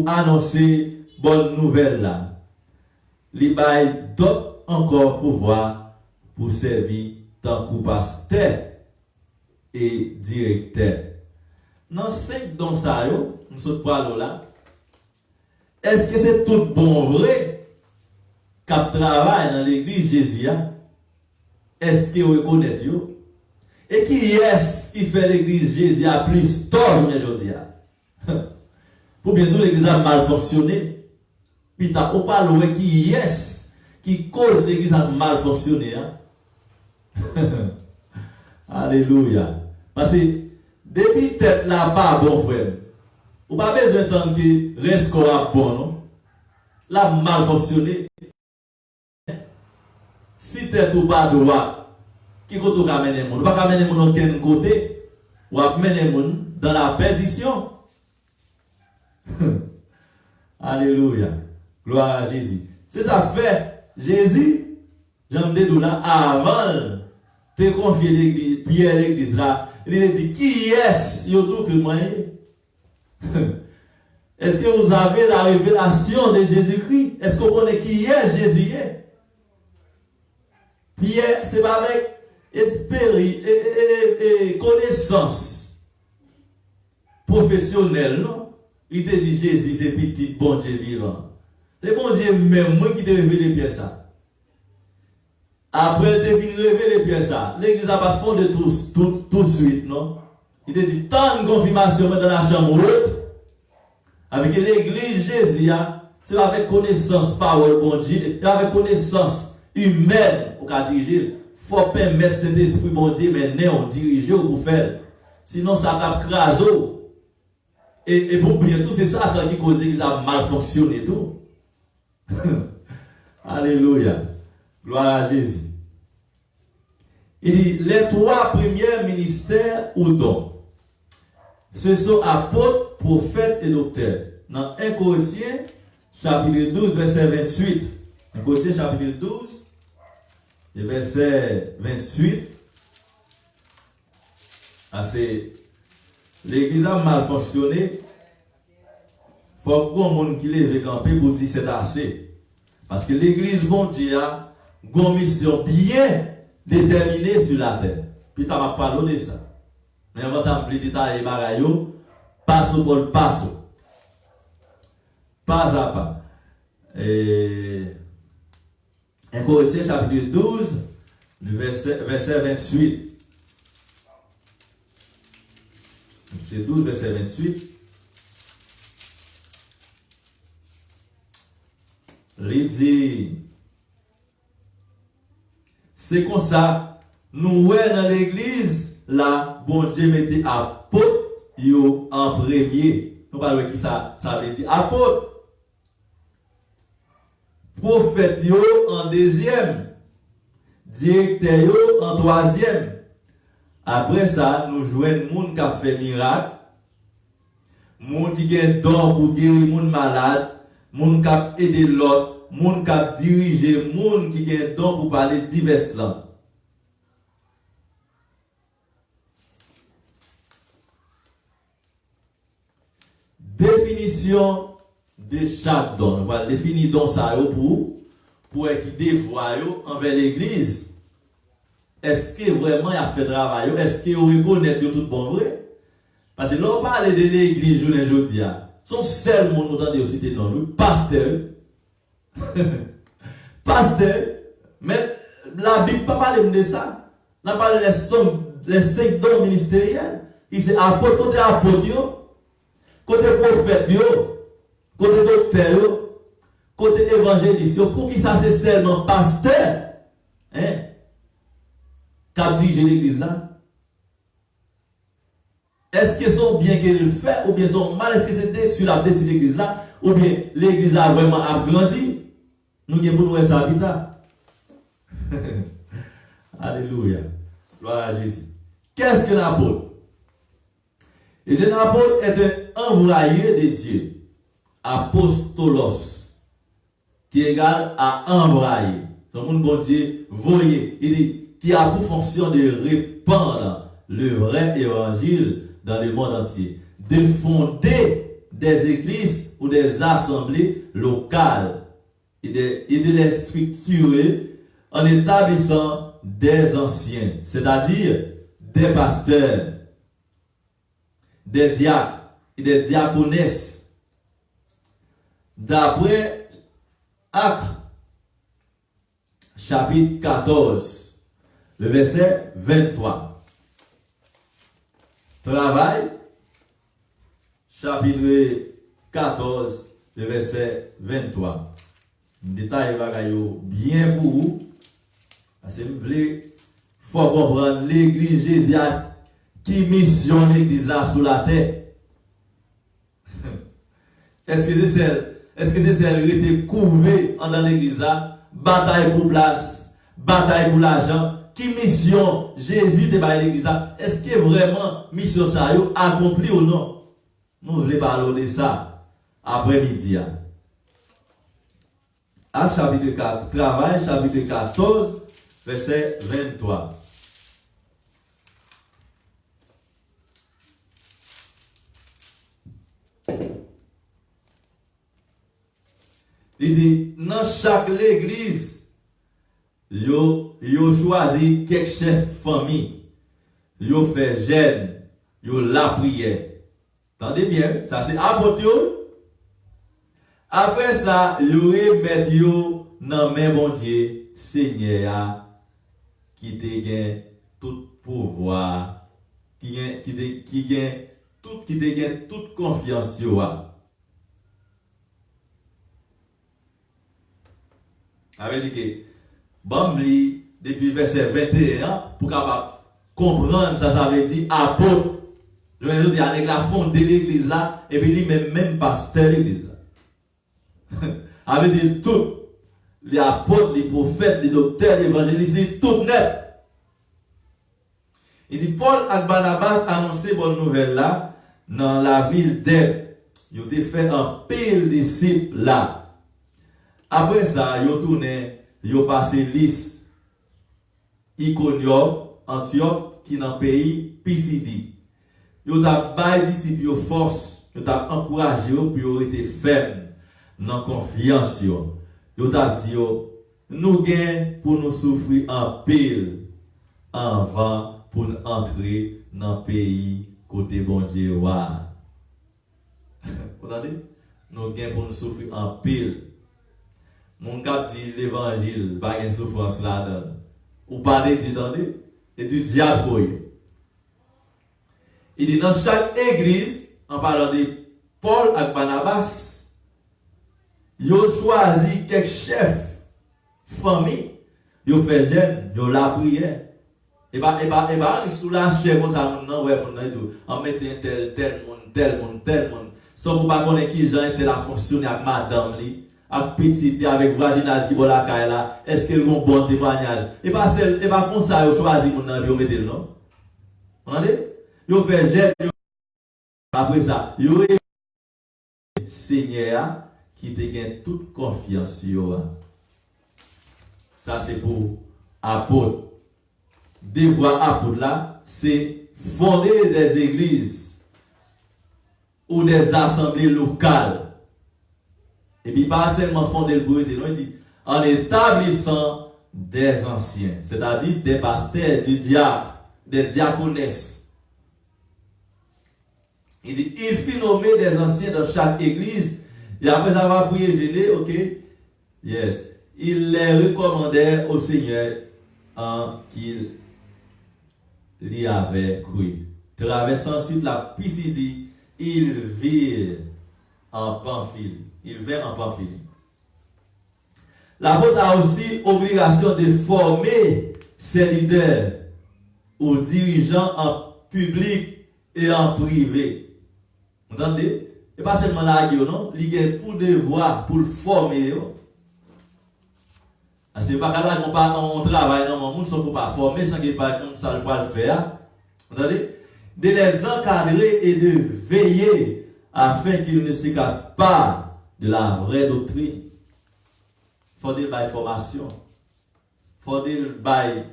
A: annoncer bonne nouvelle là. Li bay d'autres encore pouvoir pour servir tant que pasteur et directeur. Dans 5 dons ça yo, nous sommes pas là. Est-ce que c'est tout bon vrai cap travail dans l'église Jésus? Est-ce que vous reconnaissez? Et qui est-ce qui fait l'église Jésus a plus tort aujourd'hui? Pour bien sûr, l'église a mal fonctionné. Puis tu as parlé qui est-ce qui cause l'église a mal fonctionné? Alléluia. Parce que depuis tête là-bas, bon frère, vous n'avez pas besoin d'entendre que reste correct bon, non? Là, mal fonctionné. Si tu es tout bas droit, qui côté tu ramènes les gens? Tu ne vas pas ramener les gens de quel côté? Ou amener les gens dans la perdition. Alléluia. Gloire à Jésus. C'est ça fait. Jésus, j'aime dire là, avant de confier l'église, Pierre l'église là, il a dit, qui est-ce que moi? Est-ce que vous avez la révélation de Jésus-Christ? Est-ce que vous connaissez qui est Jésus? Pierre, c'est pas avec esprit et connaissance professionnelle, non? Il te dit Jésus, c'est petit bon Dieu vivant. C'est bon Dieu même moi qui te révèle Pierre ça. Après, tu viens révéler Pierre ça. L'église n'a pas fondé tout de suite, non? Il te dit tant de confirmation dans la chambre haute. Avec l'église Jésus, c'est avec connaissance parole bon Dieu, et avec connaissance humaine pour diriger. Il faut permettre cet esprit bon Dieu maintenant diriger pour faire. Sinon, ça va craser. Et pour bien tout, c'est ça qui cause qu'ils a mal fonctionné tout. Alléluia. Gloire à Jésus. Il dit, les 3 premiers ministères ou dons, ce sont apôtres, prophètes et docteurs. Dans 1 Corinthiens, chapitre 12, verset 28. 1 Corinthiens, chapitre 12, verset 28. C'est l'église a mal fonctionné. Il faut que le monde qui lève camper pour dire c'est assez. Parce que l'église, bon Dieu, une mission bien déterminée sur la terre. Puis tu m'as parlé de ça. Mais avant ça, plus détaillé, Marayo, passo pour passo. Pas à pas. Et 1 Corinthiens chapitre 12, le verset 28. C'est 12, verset 28. Il dit, c'est comme ça, nous voyons dans l'église, là, bon Dieu mettait apôtre en premier. Nous parlons de qui ça veut dire apôtre. Prophète en deuxième. Directeur en troisième. Après ça, nous jouons le monde qui a fait miracle. Monde qui a don pour guérir les gens malades. Monde qui a aidé l'autre. Monde qui a dirigé. Monde qui a don pour parler diverses langues. Définition de chaque don. On va définir don ça pour qu'il dévoie envers l'église. Est-ce que vraiment il a fait travail? Est-ce qu'il reconnaît tout bon vrai? Parce que là, on parle de l'église aujourd'hui. Son seul monde nous entend citer dans nous, pasteur. Pasteur. Mais la Bible ne parle pas de ça. On parle des 5 dons ministériels. Il c'est apôtre, côté apôtre, côté prophète, côté docteur, côté évangéliste. Pour qui ça c'est seulement pasteur? Hein? Qui dirige l'église là? Est-ce que son bien qu'il fait ou bien son mal, est-ce que c'était sur la petite église là ou bien l'église a vraiment agrandi? Nous avons pour nous ça habitat. Alléluia. Gloire à Jésus. Qu'est-ce que l'apôtre? Et l'apôtre est un envoyé de Dieu. Apostolos. Qui est égal à envoyer. C'est un bon Dieu, voyez. Il dit qui a pour fonction de répandre le vrai évangile dans le monde entier, de fonder des églises ou des assemblées locales et de les structurer en établissant des anciens, c'est-à-dire des pasteurs, des diacres et des diaconesses. D'après Actes, chapitre 14, le verset 23. Travail, chapitre 14, le verset 23. Détail bien pour vous. Parce que il faut comprendre l'église Jésus qui missionne l'église là sous la terre. Est-ce que c'est celle qui était couvée dans l'église là? Bataille pour place, bataille pour l'argent. Qui mission Jésus de l'église? Est-ce que vraiment mission ça a accompli ou non? Nous voulons parler de ça après-midi. Acte chapitre 4, travail chapitre 14, verset 23. Il dit, dans chaque église, yo choisi quelques chefs famille, yo fait jeûne, yo la prière. Entendez bien, ça c'est apôtre. Après ça, yo remet yo dans main bon Dieu, Seigneur qui te gagne tout pouvoir, qui gagne toute confiance yo. Avec dit que bon depuis verset 21 pour capable comprendre ça veut dire apôtre. Je veux dire avec la fondé de l'église là et puis lui même pasteur de l'église là. Avec dit tout les apôtres, les prophètes, les docteurs, les évangélistes, tout net. Il dit Paul et Barnabas annonçaient bonne nouvelle là dans la ville d'Ève. Ils ont fait un pile de disciples là. Après ça, ils ont tourné, ils ont passé Lys, Iconium, Antioche, qui est dans le pays Pisidie. Ils ont baillé disciples force, ils ont encouragé pour qu'ils été fermes dans la confiance. Ils ont dit nous gagnons pour nous souffrir en pile avant pour nous entrer dans le pays côté bon Dieu. Vous entendez? Nous gagnons pour nous souffrir en pile. Mon cap dit l'évangile, pas de souffrance là-dedans. Ou pas de Dieu, et du diable. Il dit dans chaque église, en parlant de Paul et Barnabas, ils ont choisi quelques chefs, famille, ils ont fait jeûne, ils ont la prière. Et sous la chair, comme ça, on met tel monde. Sans qu'on ne connaisse qui Jean était la fonctionner avec madame, avec petit, avec voisinage qui va la caille là. Est-ce qu'il y a un bon témoignage? Et pas comme ça, ils ont choisi mon nom, ils ont mis le nom. Vous entendez? Ils ont fait jeûne. Après ça, ils ont Seigneur qui te gagne toute confiance sur. Ça, c'est pour apôtre. Devoir apôtre là, c'est fonder des églises ou des assemblées locales. Et puis pas seulement fonder le bruit, non, il dit en établissant des anciens, c'est-à-dire des pasteurs, du diacre, des diaconesses. Il dit il fit nommer des anciens dans chaque église et après avoir prié gêné, ok, yes, il les recommandait au Seigneur en qu'il l'y avait cru. Traversant ensuite la Pisidie, il vit en Pamphylie. Il vint en Pamphylie. L'apôtre a aussi obligation de former ses leaders aux dirigeants en public et en privé. Vous entendez? Et pas seulement la guerre, non? Il y a pour devoir, pour le former. C'est pas là qu'on travaille dans le monde sans qu'on pas former, sans qu'il pas comme ça le faire. Vous entendez? De les encadrer et de veiller afin qu'ils ne s'écartent pas de la vraie doctrine. Il faut dire by formation. Il faut dire by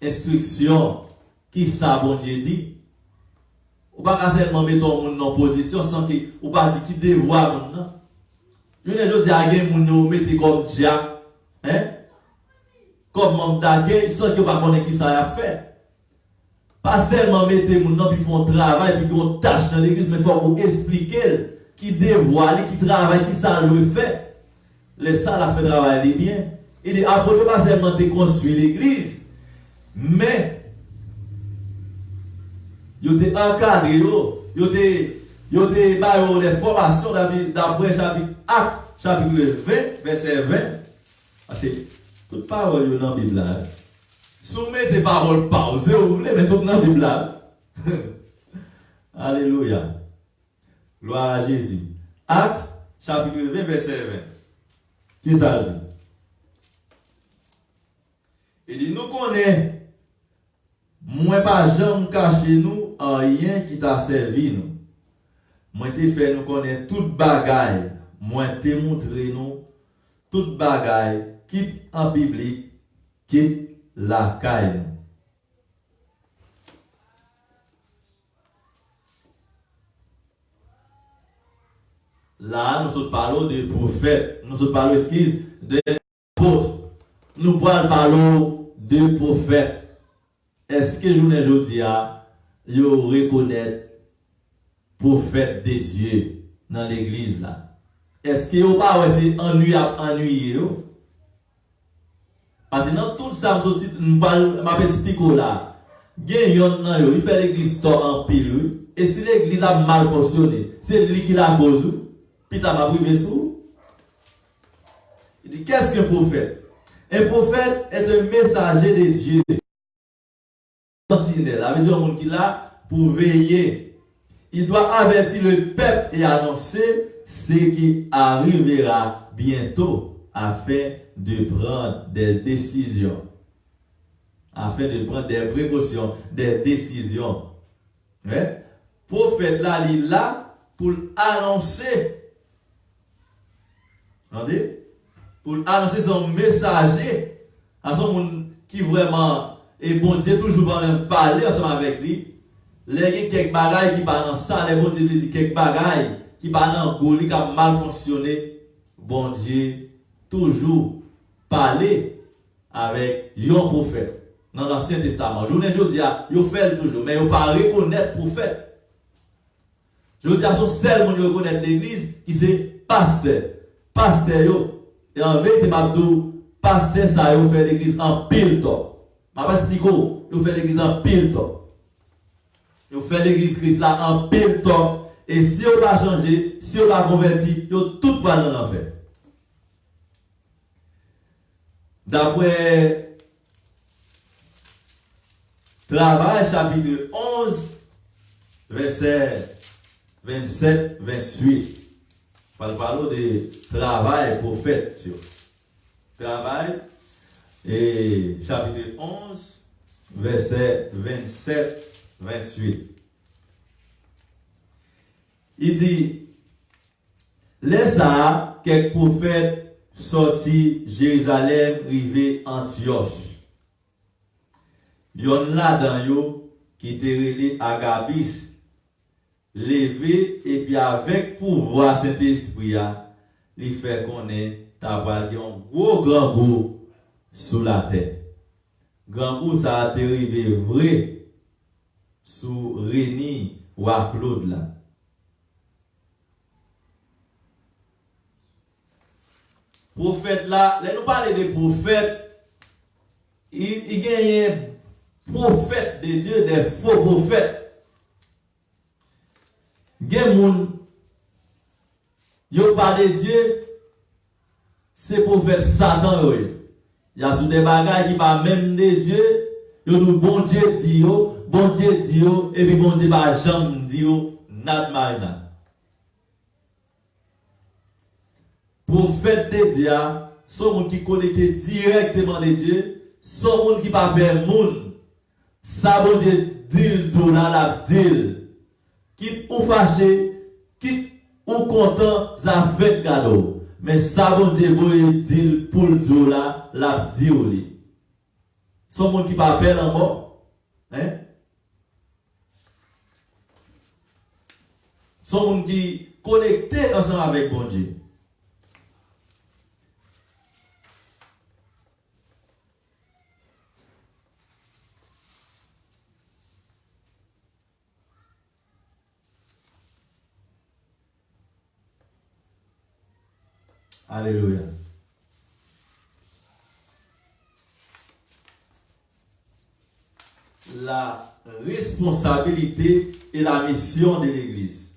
A: instruction. Qui ça, bon Dieu dit? Ou pas seulement mettre ton monde en position sans que, ou pas dire qui dévoie mon nom. Je ne dis à quelqu'un qui mette comme diacre, hein? Comme membre d'accueil, sans que vous ne connaissiez qui ça a fait. Pas seulement mettre mon nom, puis font travail, puis qu'on tâche dans l'église, mais il faut vous expliquer qui dévoile, qui travaille, qui ça le fait. Les salles a fait travail bien. Il dit, après, pas seulement te construire l'église, mais vous te encadré, vous te des formations d'après chapitre 20, verset 20. C'est toute parole dans la Bible. Soumettez des paroles pausées, vous voulez, mais tout dans la Bible. Alléluia. Gloire à Jésus. Acte, chapitre 20, verset 20. Qui ça dit? Il dit, nous connaissons, moi pas jamais caché nous en rien qui t'a servi nous. Moi t'ai fait nous connaître toute bagaille. Moi t'ai montré nous toute bagaille, quitte en public, quitte la caille. Là, nous parlons de prophètes, nous parlons, de apôtres. Nous parlons de prophètes. Est-ce que je ne dis pas, je reconnais prophète de Dieu dans l'église là? Est-ce que vous pas c'est ennuyé? Parce que dans tout ça, nous parlons, ma explique là. Il fait l'église en pile. Et si l'église a mal fonctionné, c'est lui qui l'a cause. Puis tu vas privé sous. Il dit, qu'est-ce qu'un prophète? Un prophète est un messager de Dieu. Sentinelle, avec un monde qui est là pour veiller. Il doit avertir le peuple et annoncer ce qui arrivera bientôt afin de prendre des décisions. Afin de prendre des précautions, des décisions. Ouais? Prophète là, il est là pour annoncer. Entendez? Pour annoncer son messager à son monde qui vraiment est bon Dieu, toujours parler ensemble avec lui. Les quelques bagailles qui parlent dans ça, les bon Dieu dit quelques bagailles qui parlent dans goli qui a mal fonctionné. Bon Dieu, toujours parler avec un prophète dans l'Ancien Testament. Je ne dis pas, ils fait toujours, mais ils ne pas reconnaître prophète. Je dis à son seul monde qui reconnaît l'église, qui c'est pasteur. Pasteur, et en vérité, Mabdou, pasteur, ça, il fait l'église en pile temps. Je vais expliquer, il fait l'église en pile temps. Il fait l'église Christ là en pile temps. Et si on va changer, si on va convertir, il tout va dans l'enfer. D'après Travail, chapitre 11, verset 27-28. On va parler de travail prophète. Travail, et chapitre 11, verset 27-28. Il dit, laisse à quelques prophètes sortis Jérusalem, rivé Antioche. Yon là dans yo qui te relé Agabis, levé et puis avec pouvoir Saint-Esprit, il fait connaître ta un gros grand goût sous la terre. Grand goût ça a été arrivé vrai sous Réni ou à Claude là. Prophète là, là nous parlons des prophètes, il gagne prophètes de Dieu, des faux prophètes. Gen moun, yo parle de Dieu, c'est prophète Satan yo. Il y a tout des bagages qui pas même de Dieu, yo nous bon Dieu dit yo, et puis bon Dieu pas jamais dit yo, nat marina. Prophète de Dieu, son monde qui connecté directement de Dieu, son monde qui pas vers monde. Ça bon Dieu dit tout là la dit. Quitte ou fâché, quitte ou content, ça fait cadeau. Mais ça bon Dieu vous dit pour le jour là, la dit ou li. Son monde qui pas peur en mort, hein? Son monde qui connecté ensemble avec bon Dieu. Alléluia. La responsabilité et la mission de l'Église.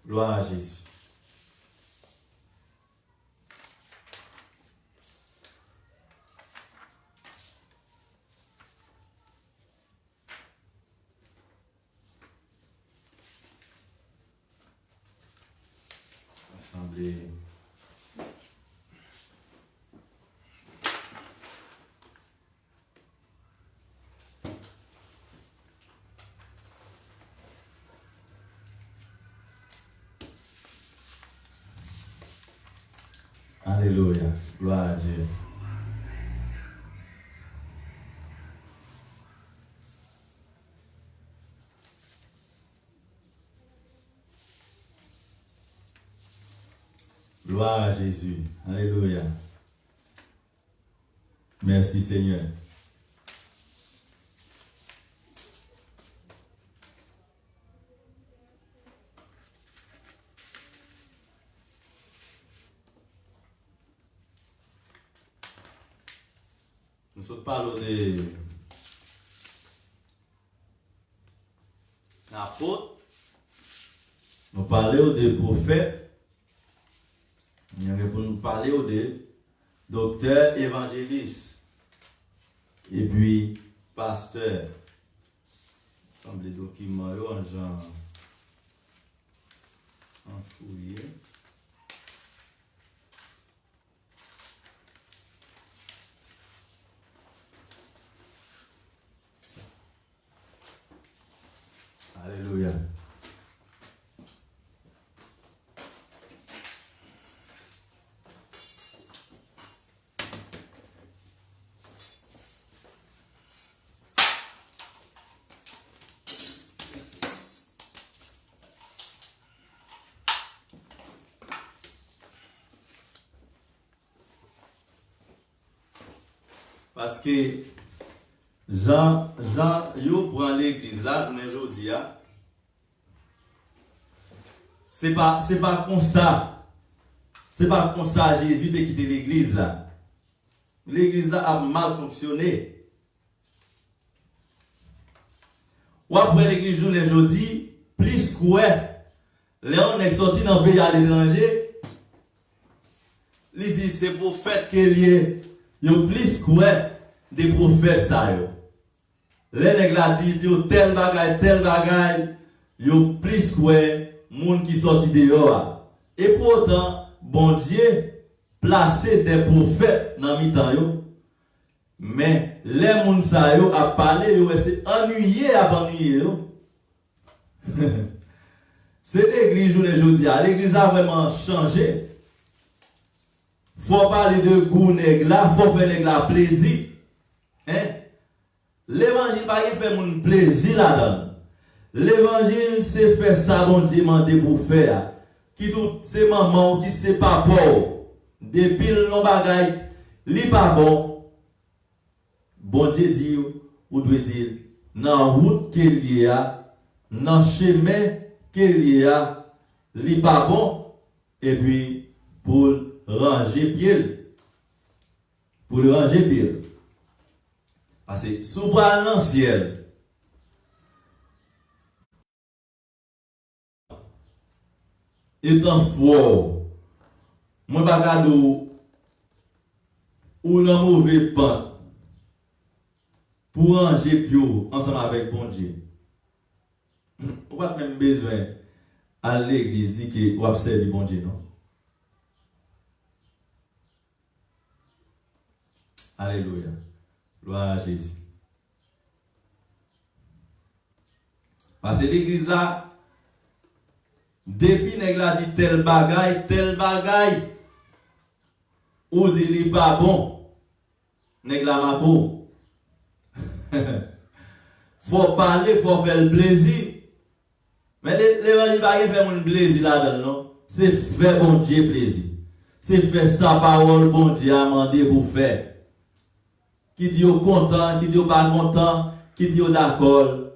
A: Gloire à Jésus. Assemblée. Alléluia. Gloire à Dieu. Gloire à Jésus. Alléluia. Merci Seigneur. Nous sommes parlons de l'apôtre. Nous parlons des prophètes. Pour nous parler de docteur évangéliste et puis pasteur. Semble document en genre en fouiller. Alléluia. Parce que Jean, yo prend l'église là, je vous dis, c'est pas comme ça. C'est pas comme ça Jésus de quitter l'église là. L'église là a mal fonctionné. Ou après l'église journée jeudi, plus quoi, Léon est sorti dans le pays à l'étranger, il dit c'est pour faire qu'il y ait plus quoi des prophètes ça yo. Les nègres dit tel bagay, yo plus quoi monde qui sorti dehors. Et pourtant bon Dieu placé des prophètes dans mi-temps yo. Mais les moun sa yo a parlé yo c'est ennuyé à ennuyer yo. C'est l'église aujourd'hui, l'église a vraiment changé. Faut parler de goût nègre là, faut faire nègre là plaisir. Hein? L'évangile pas fait mon plaisir là-dedans. L'évangile c'est faire ça bon Dieu mandé pour faire. Qui tout c'est maman qui c'est papa. Depuis le non bagay, li pas bon. Bon Dieu dit ou doit dire dans route qu'il y a, dans chemin qu'il y a, li pas bon et puis pour ranger pied. Pour le ranger pied. Parce que sous dans le ciel, étant fort, moi bagado ou dans mauvais pan pour ranger pied ensemble avec bon Dieu. On pas même besoin à l'église dire que on observe bon Dieu non. Alléluia. Gloire à Jésus. Parce que l'église là, depuis nèg la dit tel bagay, ou il pas bon, nèg la ma bon. Faut parler, faut faire le plaisir. Mais l'évangile pas faire mon plaisir là-dedans, non. C'est faire bon Dieu plaisir. C'est faire sa parole, bon Dieu a demandé pour faire. Qui dit content, qui dit pas content, qui dit d'accord,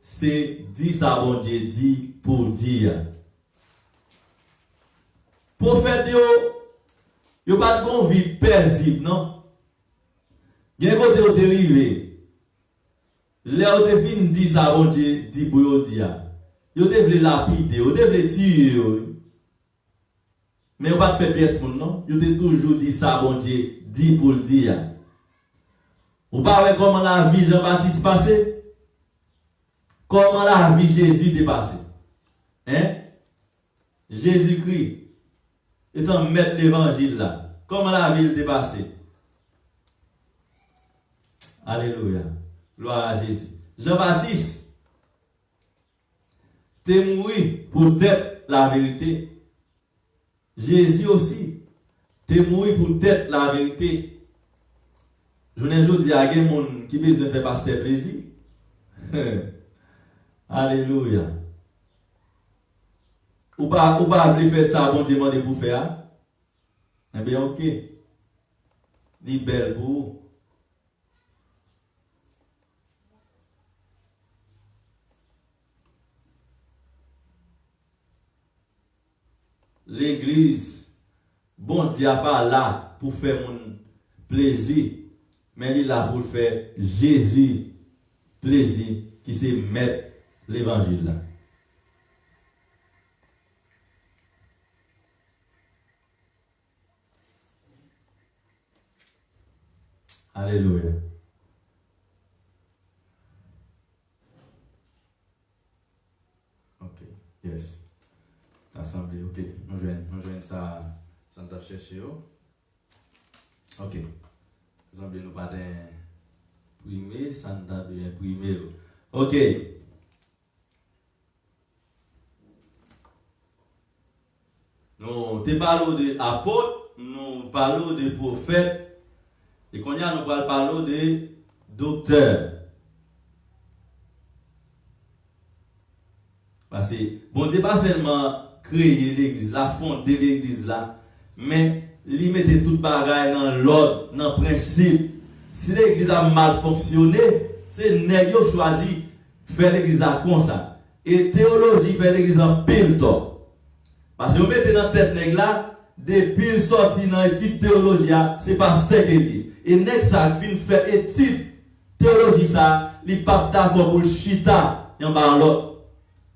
A: c'est dit ça bon Dieu, dit pour dire. Prophète yo pas de vie paisible non. Gen côté yo te rivé. Là yo te fin dit ça bon Dieu, dit pour yo dire. Yo te vle lapider, yo te vle tuer yo. Mais yo pas de pièce pour non, yo te toujours dit ça bon Dieu, dit pour le dire. Ou pas voir comment la vie Jean-Baptiste passé? Comment la vie Jésus est passé? Hein? Jésus-Christ étant maître l'évangile là. Comment la vie est passée? Alléluia. Gloire à Jésus. Jean-Baptiste t'es mort pour être la vérité. Jésus aussi t'es mort pour être la vérité. Je ne dis à des gens qui besoin de faire pasteur plaisir. Alléluia. Ou pas vouloir faire ça, bon Dieu demande pour faire. Eh bien, ok. Libère pour. L'église, bon Dieu n'est pas là pour faire mon plaisir. Mais il est là pour faire Jésus plaisir qui c'est mettre l'évangile là. Alléluia. Ok, yes. Assemblée, ok. Nous joignons ça, ça nous chercher. Ok. Assemblée, nous pas imprimer, ça nous a bien imprimé. Ok. Nous parlons de apôtres, nous parlons de prophètes, et qu'on y a, nous parlons de docteurs. Parce que bon Dieu pas seulement créer l'église, la fonder l'église là, mais il mettait tout bagaille dans l'ordre, dans le principe. Si l'église a mal fonctionné, c'est nèg yo choisi faire l'église comme ça. Et théologie fait l'église en pile tort. Parce que vous mettez dans tête nèg là, depuis le sorti dans étude théologie, c'est pasteur qui est. Et nèg ça fin faire étude théologie ça, il pas d'accord pour le chita, en bas l'autre.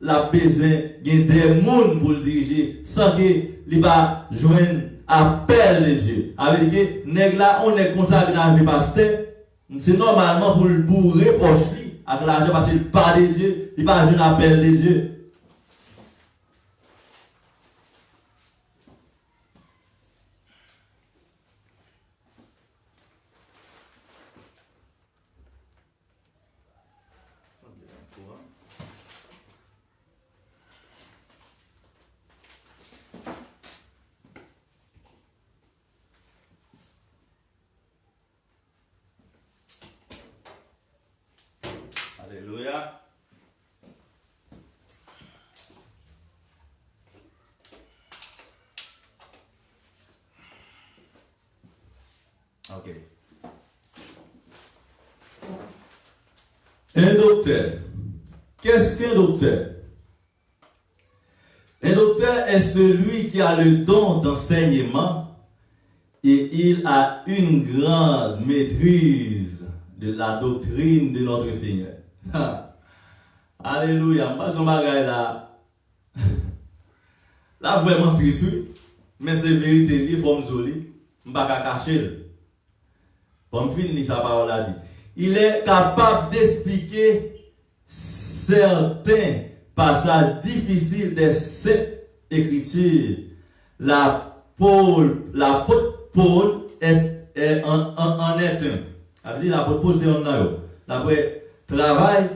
A: La besoin de des monde pour le diriger sans que il va joindre appel de Dieu. Avec que nèg là on est consacré dans le pasteur, c'est normalement pour reprocher lui avec l'argent parce qu'il parle de Dieu, il va joindre appel de Dieu. Alléluia. Ok. Un docteur. Qu'est-ce qu'un docteur? Un docteur est celui qui a le don d'enseignement et il a une grande maîtrise de la doctrine de notre Seigneur. Alléluia. Moi, je m'arrête là. Là, vraiment triste, oui. Mais c'est vérité, il faut me dire, je ne vais pas cacher. Pour me finir, sa parole a dit. Il est capable d'expliquer certains passages difficiles des Saintes Écritures. L'apôtre Paul en est un. Elle dit l'apôtre Paul c'est un homme. D'après Travail,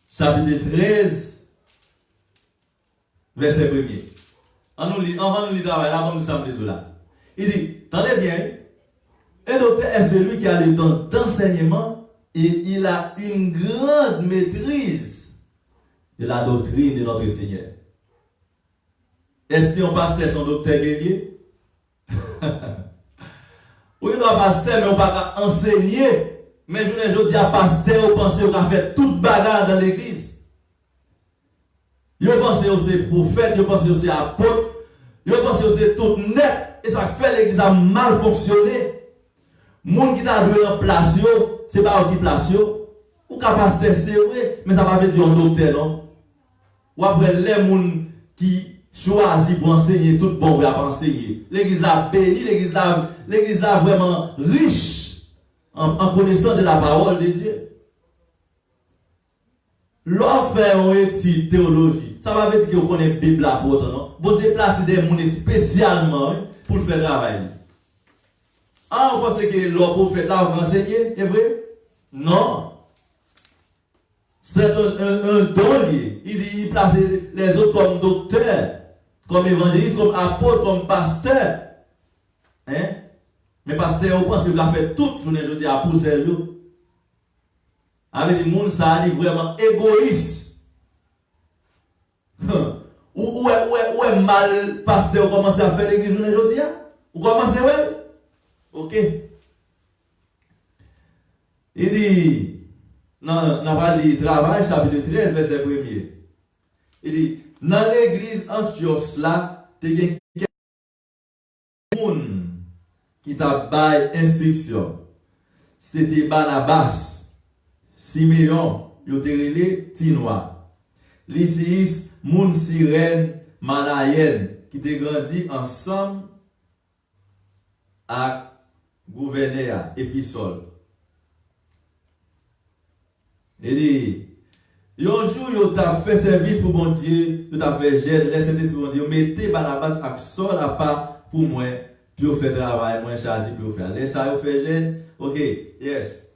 A: chapitre 13, verset 1er. On nous lit Travail là, comme nous sommes les là. Il dit, tenez bien, un docteur est celui qui a le don d'enseignement et il a une grande maîtrise de la doctrine de notre Seigneur. Est-ce qu'un pasteur son docteur guerrier? Oui, non, pasteur, mais on ne peut pas enseigner. Mais je ne dis à pasteur, vous pensez qu'on a fait toute bagarre dans l'église. Vous pensez que c'est prophète, vous pensez que c'est apôtre, vous pensez que c'est tout net. Et ça fait l'église a mal fonctionné. Moun qui t'a doué en place, c'est pas qui place. Ou qu'à pasteur, c'est vrai, mais ça va pas dire un docteur, non? Ou après, les moun qui choisi pour enseigner, tout bon va enseigner. L'église a béni, l'église a vraiment riche en connaissance de la parole de Dieu. L'on fait une étude théologie. Ça va dire que vous connaissez la Bible là pour autant, non? Vous déplacez des gens spécialement pour faire travail. Ah, vous pensez que l'on prophète là va enseigner, est vrai? Non. C'est un don lié. Il dit, il place les autres comme docteurs, comme évangéliste, comme apôtre, comme pasteur. Hein? Mais pasteur, vous pensez qu'il a fait toute journée, je dis, à pousser l'eau. Avec des gens, ça est vraiment égoïste. Où est mal pasteur commence à faire l'église journée, je dis? Ou commencez, ouais? Ok. Il dit, dans le Travail, chapitre 13, verset 1er. Il dit, dans l'église Antioche là, tu as quelqu'un qui t'a baillé instruction. C'était Barnabas, Siméon, Yoterele, Tinois, Lysiis, Moun Sirène, Manaïen, qui t'a grandi ensemble à gouverneur Épisole. Il dit, un jour, il t'a fait service pour mon Dieu, il t'a fait gêne, les Saint-Esprit pour mon Dieu, mettez Barnabas à Saul à part pour moi, puis vous faites travail, moi choisi pour vous faire. Laissez ça, vous fait gêne, ok, yes.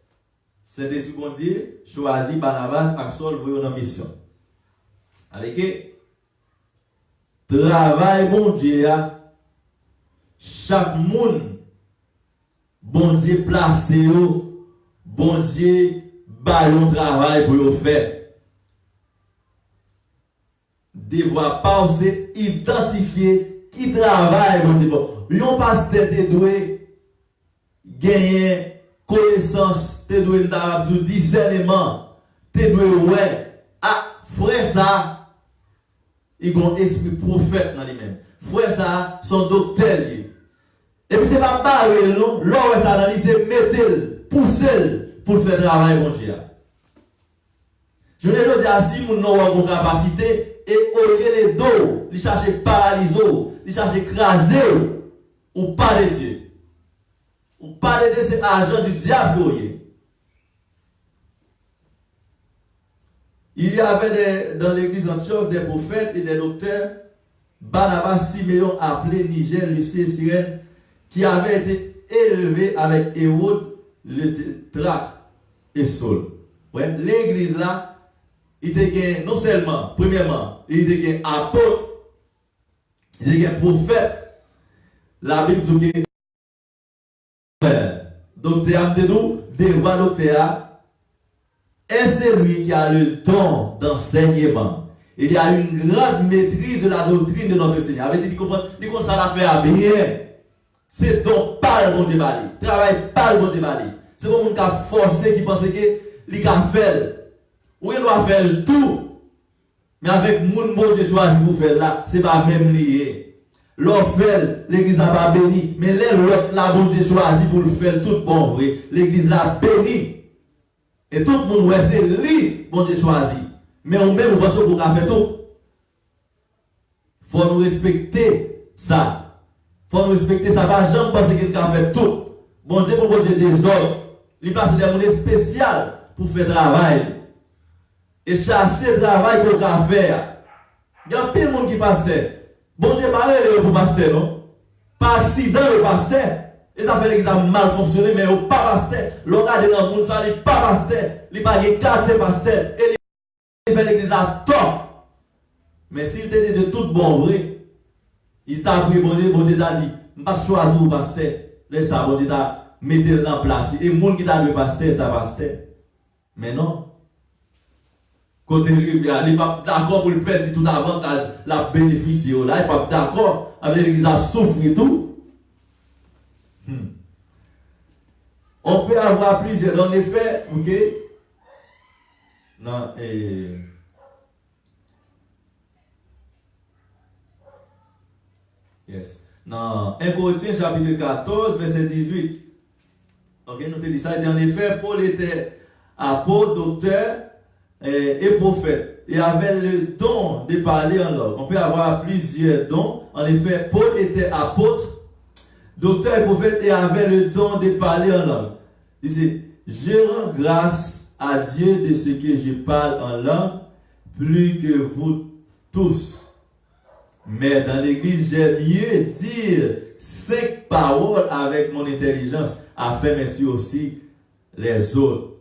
A: Saint-Esprit pour mon Dieu, choisi Barnabas à Saul pour une mission. Avec travail, bon Dieu, chaque monde, bon Dieu placé, bon Dieu, un travail pour vous faire. Devoir pas c'est identifier qui travaille bon Dieu. Un pasteur te doit gagner connaissance, te doit du discernement, te doit ouais, ah, frère ça, il a un esprit prophète dans lui-même. Frère ça, son docteur. Et puis c'est pas barré, non, l'or ça dans lui, c'est mettre, pousser pour faire travail, mon Dieu. Je ne veux dire si mon nom a une capacité, et au lieu les dos, il cherche paralyser, il cherche écraser, ou pas de Dieu. Ou pas de Dieu, c'est agent du diable. Il y avait dans l'église Antioche des prophètes et des docteurs, Barnabas, Siméon, appelé Niger, Lucien, Cyrène, qui avaient été élevés avec Hérode, le tétrarque et Saul. Ouais, l'église là, il était non seulement, premièrement, il était apôtre, il était prophète. La Bible dit que docteur Amdedou, devant docteur, et c'est lui qui a le don d'enseignement. Il y a une grande maîtrise de la doctrine de notre Seigneur. Avec dit, il comprend ça l'a fait à bien. C'est donc pas le bon Dieu bali. Travaille pas le bon Dieu bali. C'est comme un qui a forcé, qui pense que il a fait. Ou il doit faire tout. Mais avec mon bon Dieu choisi pour faire là, c'est pas même lié. L'autre fait, l'église n'a pas béni. Mais l'autre, la bon Dieu choisi pour le faire tout bon vrai. L'église l'a béni. Et tout le monde, ouais, c'est lui, bon Dieu choisi. Mais on même, on pense qu'on a fait tout. Il faut nous respecter ça. Il faut nous respecter ça. Pas jamais penser qu'il a fait tout. Bon Dieu, pour bon Dieu, des ordres. Il place des monnaies spéciales pour faire travail. Et chercher le travail qu'on a fait. Il y a plein de monde qui passe. Bon Dieu, pas pour pasteur, non? Par accident, le pasteur. Et ça fait l'église a mal fonctionné, mais au pas pasteur. L'on a dans le monde, ça n'est pas pasteur. Il n'a pas de carte pasteur. Et il fait l'église à tort. Mais s'il te dit de tout bon vrai, il t'a pris, bon Dieu t'a dit, je ne vais pas choisir le pasteur. Laisse ça, bon Dieu t'a mis en place. Et le monde qui t'a dit pasteur, t'as pasteur. Mais non. Côté lui, il n'est pas d'accord pour le perdre tout avantage, la bénéficie. Là, il n'est pas d'accord avec l'église à souffrir tout. On peut avoir plusieurs, en effet, ok? Non, yes. Non, 1 Corinthiens chapitre 14, verset 18. Ok, nous te dit ça, en effet, Paul était apôtre, docteur et prophète. Il avait le don de parler en langue. On peut avoir plusieurs dons. En effet, Paul était apôtre, docteur et prophète et avait le don de parler en langue. Il dit, je rends grâce à Dieu de ce que je parle en langue plus que vous tous. Mais dans l'église, j'aime mieux dire 5 paroles avec mon intelligence afin merci aussi les autres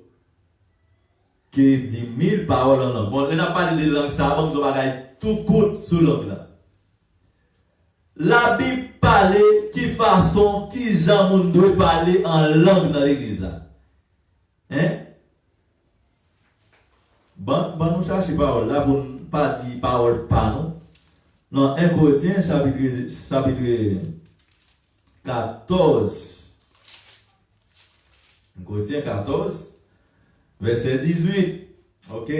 A: qui disent 1000 paroles en langue. Bon, on n'a pas de langue, ça, on va tout court sous langue là. La Bible parle qui façon, qui gens on doit parler en langue dans l'église. Hein? Bon, nous cherchons parole là pour ne pas dire parole pas non. Non, 1 Corinthiens chapitre 14. 1 Corinthiens 14, verset 18. Ok.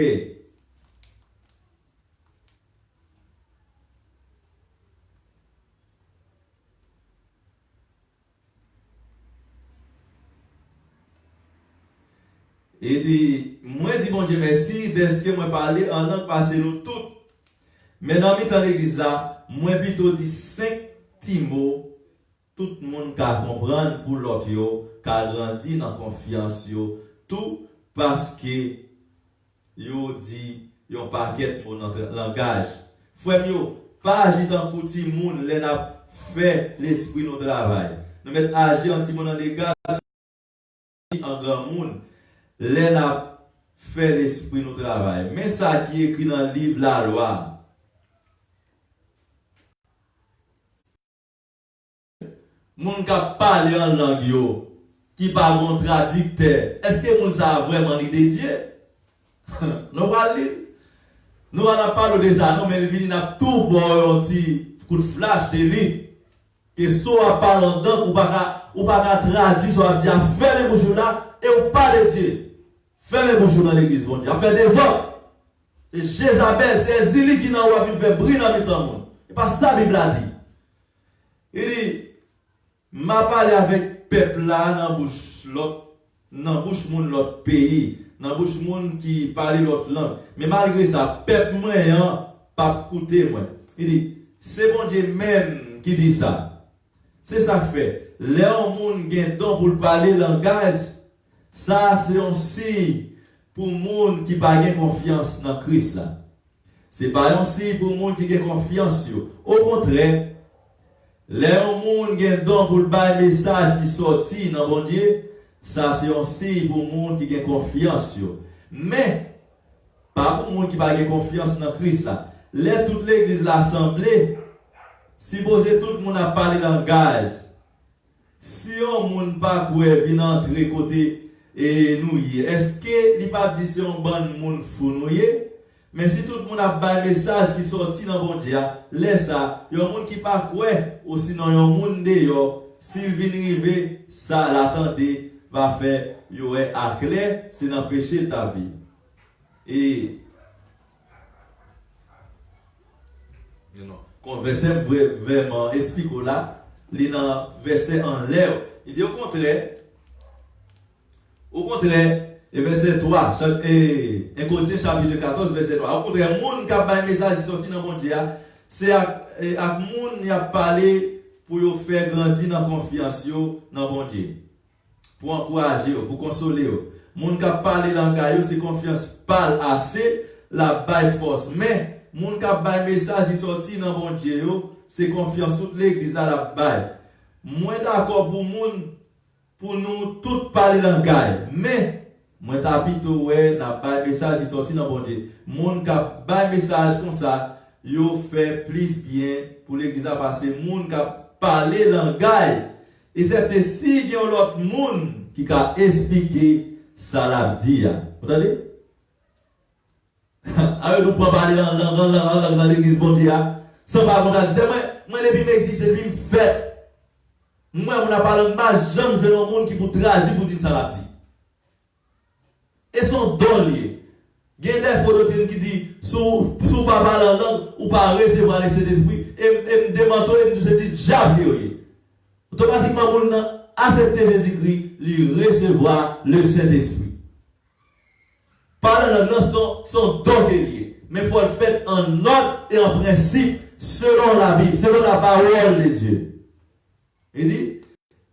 A: Et dit, moi dis bon Dieu merci, dès que moi parler en langue passé nous toutes. Mais dans l'église là, moi plutôt dit 5 petits mots, tout le monde peut comprendre pour l'autre, car grandi dans confiance, tout parce que yo dit, yo paquet mon langage. Frère yo, pas agir dans petit monde, les n'a fait l'esprit nous travail. Nous mettre agir en petit monde dans les gars, en grand monde. Les n'a fait l'esprit nous travail. Mais ça qui est écrit dans le livre la loi. Moun ka parle en langue yo, qui pas contradicteur. Est-ce que moun a vraiment l'idée de Dieu? Nous parlons. Nous allons parler de ça, non, mais il a tout bon un petit coup de flash de lui. Que soit parlant dedans, ou pas traduire, soit dire fermez bouche là et ou parle de Dieu. Fermez bouche dans l'église, bon Dieu. Fait des autres. Et Jézabel, c'est Zili qui n'a pas pu faire briller dans le monde. Et pas ça, la Bible a dit. Il dit, m'a parlé avec peuple là, dans bouche l'autre, dans bouche moun l'autre pays, dans bouche moun qui parle l'autre langue. Mais malgré ça, peuple moi, pas écouter moi. Il dit, c'est bon Dieu même qui dit ça. C'est ça fait. Les moun gen don pour parler langage, ça c'est un signe pour moun qui pas gen confiance dans Christ là. C'est pas un signe pour moun qui gen confiance yo. Au contraire, les moun gen don pour le message qui sorti dans bon Dieu, ça c'est un signe pour moun qui gen confiance yo. Mais pas pour moun qui pas gen confiance dans Christ là. Les toute l'église l'assemblée, si posé tout le monde a parlé langage, si on moun pas koué vient entrer côté et nous est-ce que li pas dit si on ban moun fou nous mais si tout le monde a ba message qui sorti dans bon Dieu laisse ça yon moun qui pas koué ou sinon yon moun de yo s'il vient river ça l'attendait va faire yo à clair c'est d'empêcher ta vie et quand verset vraiment explique là, il dans verset en l'air. Il dit au contraire, et verset 3, 1 Corinthiens chapitre 14, verset 3. Au contraire, moun qui a un message qui sorti dans mon Dieu, c'est à moun qui a parlé pour vous faire grandir dans la confiance dans mon Dieu. Pour encourager, pour consoler. Moun qui a parlé langage, c'est confiance parle assez, la baille force. Mais moun k'ap bay message qui sorti dans bon Dieu c'est confiance toute l'église à la baille. Moi d'accord pour nous tout parler langage mais moi t'a plutôt ouais n'a bay message qui sorti dans bon Dieu. Moun k'ap bay message comme ça, yo fait plus bien pour l'église à passer moun k'ap parler langage. Et c'est si yon l'autre moun qui a expliqué ça l'a dit. Vous entendez? Avec nous pour parler dans l'église bon Dieu sans pas contradire moi depuis m'existe depuis me fait moi on a parlé pas jamais je un monde qui pour traduire pour dire ça l'a dit et son don lié il y a des photos qui dit sous pas parler en langue ou pas recevoir le Saint-Esprit et me demander et me dit c'est diable automatiquement on accepter Jésus-Christ lui recevoir le Saint-Esprit. Parler dans son don lié. Mais il faut le faire en ordre et en principe selon la Bible, selon la parole de Dieu. Il dit,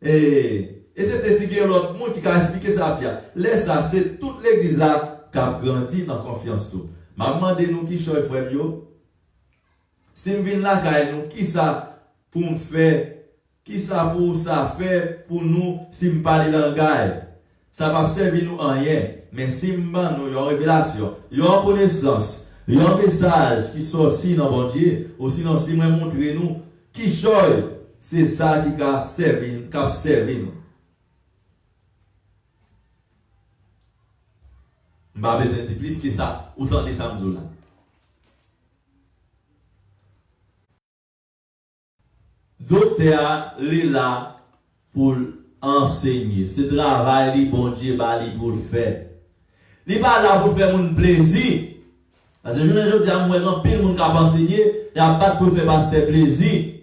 A: et c'est ainsi qu'il y a l'autre monde qui a expliqué ça. Laisse ça, c'est toute l'église qui a grandi dans la confiance. Maman de nous qui choisit frère, si nous venons là, nous, qui ça pour me faire, qui ça pour ça faire pour nous, si nous parlons langage, ça va servir nous en rien. Mais si nous avons une révélation, une connaissance, un message qui sort si dans bon Dieu, ou sinon si nous montrer nous qui choisit, c'est ça qui a servi nous. Je n'ai pas besoin de plus que ça, autant de samedi là. Docteur, il est là pour enseigner. Ce travail, bon Dieu, pour le faire. Il n'est pas là pour faire mon plaisir. Parce que je ne dis pas, moi, pile monde qui a enseigné, il n'y a pas pour faire passer plaisir.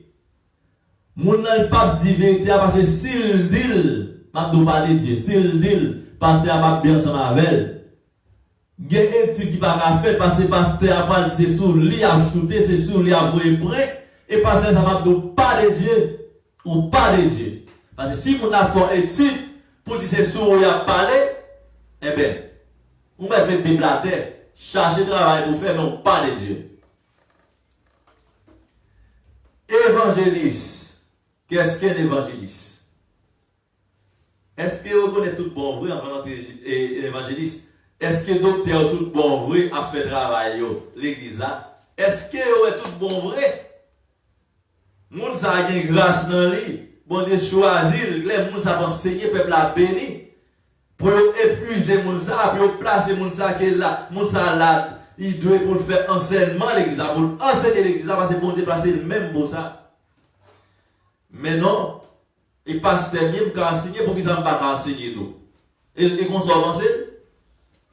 A: Mon n'a pas dit vérité parce que s'il dit, m'a dou parler Dieu, s'il dit, pasteur a pas bien ensemble avec elle. Il y a une étude qui va faire parce que pasteur a pas dit c'est sur lui a shooté, c'est sur lui a voué prêt et pasteur ça m'a dou pas de Dieu ou pas de Dieu. Parce que si on a fait une étude pour dire c'est sur lui a parlé, eh bien, on va mettre Bible à terre, chercher travail pour faire, mais on parle de Dieu. Évangéliste. Qu'est-ce qu'un évangéliste? Est-ce que vous connaissez tout bon vrai en tant qu'évangéliste? Est-ce que docteur tout bon vrai a fait travail l'église? Est-ce que vous êtes tout bon vrai? Moun sa a une grâce dans lui. Bon Dieu choisir, les moun sa enseigner, peuple a béni. Pour épuiser moun sa, pour placer moun sa qui est là, moun sa là, il doit pour faire enseignement l'église, pour enseigner l'église, parce que bon Dieu placer le même pour ça. Mais non, Et pasteur même qui a enseigné pour qu'ils n'ont pas enseigné tout. Et qu'on soit avancé,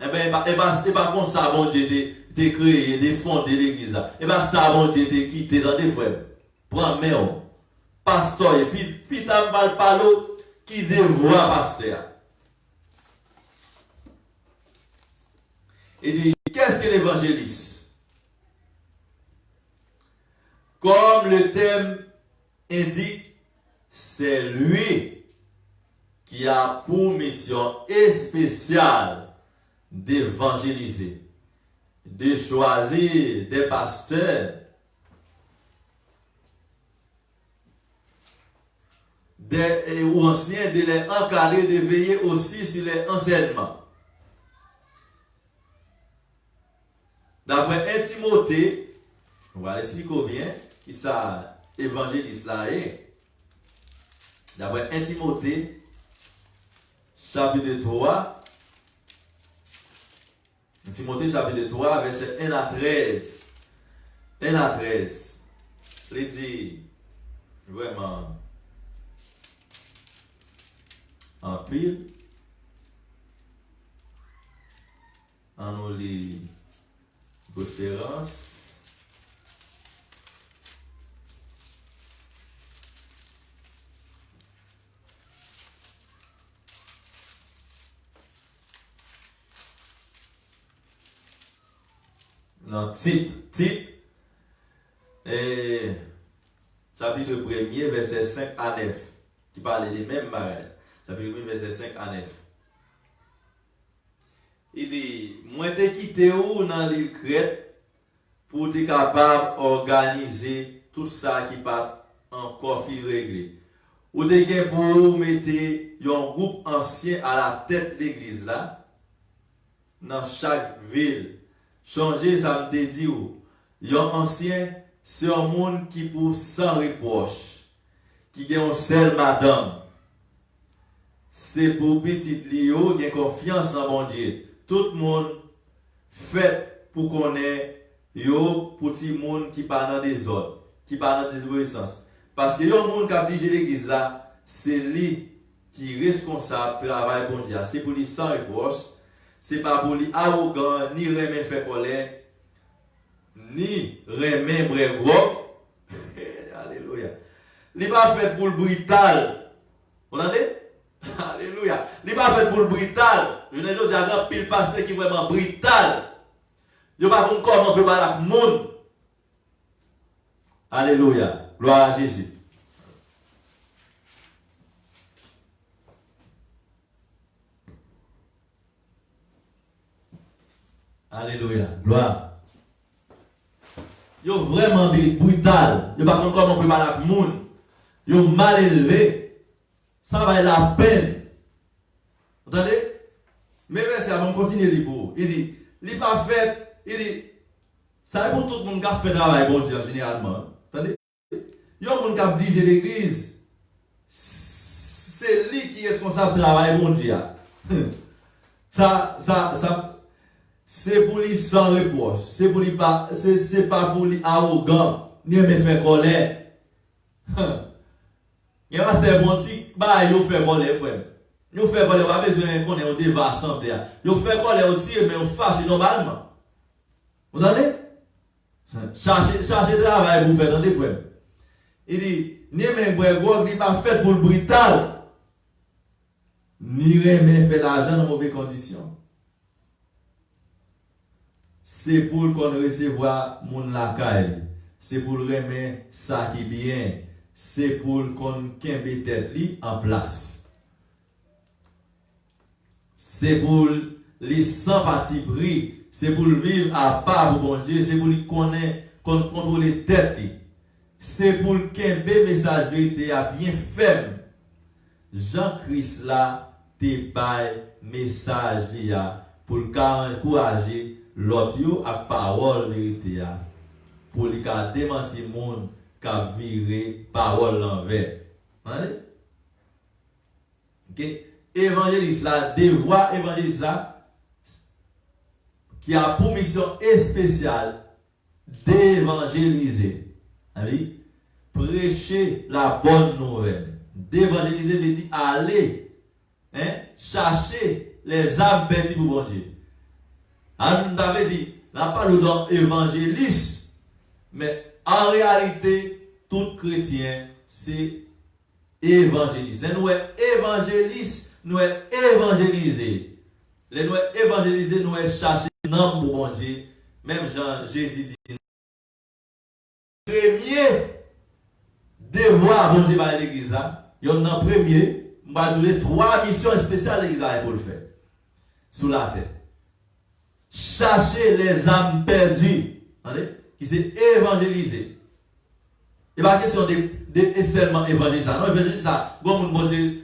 A: eh bien, et pas comme ça, bon Dieu, de créer, de fonder l'église. Et bien, ça, bon Dieu, de quitter dans des frères. Prends mère, pasteur, et puis t'as mal parlé, qui dévoie pasteur. Et dit, qu'est-ce que l'évangéliste? Comme le thème indique, c'est lui qui a pour mission spéciale d'évangéliser, de choisir des pasteurs, ou anciens, de les encadrer, de veiller aussi sur les enseignements. D'après 1 Timothée, on va expliquer bien qui ça évangéliste là est. D'après 1 Timothée, chapitre 3, 1 Timothée chapitre 3, verset 1 à 13. 1 à 13. Il dit vraiment en pile. En nous les références. Non, titre, et chapitre 1er, verset 5 à 9, qui parle des mêmes bagages. Chapitre 1er, verset 5 à 9. Il dit, moi t'ai quitté où dans l'île Crète pour être capable d'organiser tout ça qui pas encore fi réglé. Ou t'es pour mettre un groupe ancien à la tête de l'église là, dans chaque ville. Changer, ça me dit, un ancien, c'est un monde qui pour sans reproche, qui a une seule madame. C'est pour petit Lio, qui a confiance en mon Dieu. Tout le monde fait pour connaître, yo, petit monde qui parle dans des ordres, qui parle dans des désobéissances. Parce que y a un monde qui a dirigé l'église là, c'est lui qui est responsable du travail bon Dieu. C'est pour lui sans reproche. C'est pas pour lui arrogant, ni remet fait colère, ni remet bregro. Alléluia. Il n'est pas fait pour le brutal. Vous entendez? Alléluia. Il n'est pas fait pour le brutal. Je ne dis pas pile passé qui est vraiment brutal. Je ne sais pas comment on peut parler avec le monde. Alléluia. Gloire à Jésus. Alléluia. Gloire. Yo vraiment brutal. Yo pas comment on peut parler avec le monde. Yo mal élevé. Ça va être la peine. Vous entendez? Mais verset on continue les pour. Il dit, il pas fait, il dit ça est pour tout le monde qui a fait travail bon Dieu généralement. Attendez? Yo monde qui a dirigé l'église. C'est lui qui est responsable du travail bon Dieu. Ça c'est pour lui sans reproche, c'est pour lui pas, c'est pas pour lui arrogant, ni me faire colère. Il y a un bon petit, bah, il fait colère, frère. Il fait colère, pas besoin qu'on ait un débat assemblée. Il fait colère aussi, mais on fâche normalement. Vous entendez? Cherchez le travail pour faire dans des frères. Il dit, ni me gros, il pas fait pour le brutal, ni me fait l'argent dans mauvaises conditions. C'est pour qu'on recevoir mon lakay. C'est pour remettre ça qui bien. C'est pour qu'on kembe tête li en place. C'est pour les sans parti pris. C'est pour vivre à part pour bon Dieu. C'est pour lui connaître, contrôler tête li. C'est pour kembe message vérité à bien ferme. Jean-Christ là te bail message li pour encourager l'autre yo a parole vérité pour lui démentir monde qu'a viré parole l'envers. OK, évangéliste là, devoir évangéliste là qui a pour mission spéciale d'évangéliser. Prêcher la bonne nouvelle D'évangéliser veut dire aller, chercher les âmes perdues pour bon Dieu. On t'avait dit, la parole dans évangéliste, mais en réalité, tout chrétien, c'est évangéliste. Nous sommes évangélistes, nous sommes évangélisés. Les nous évangélisés, nous sommes chercher nom pour bon Dieu. Même Jésus dit, premier devoir bon Dieu par l'église, il y a un premier, on va donner 3 missions spéciales à l'église pour le faire. Sous la terre. Chercher les âmes perdues, qui s'est évangélisé. Et pas question de seulement évangéliser. Non, évangéliser ça, comme on peut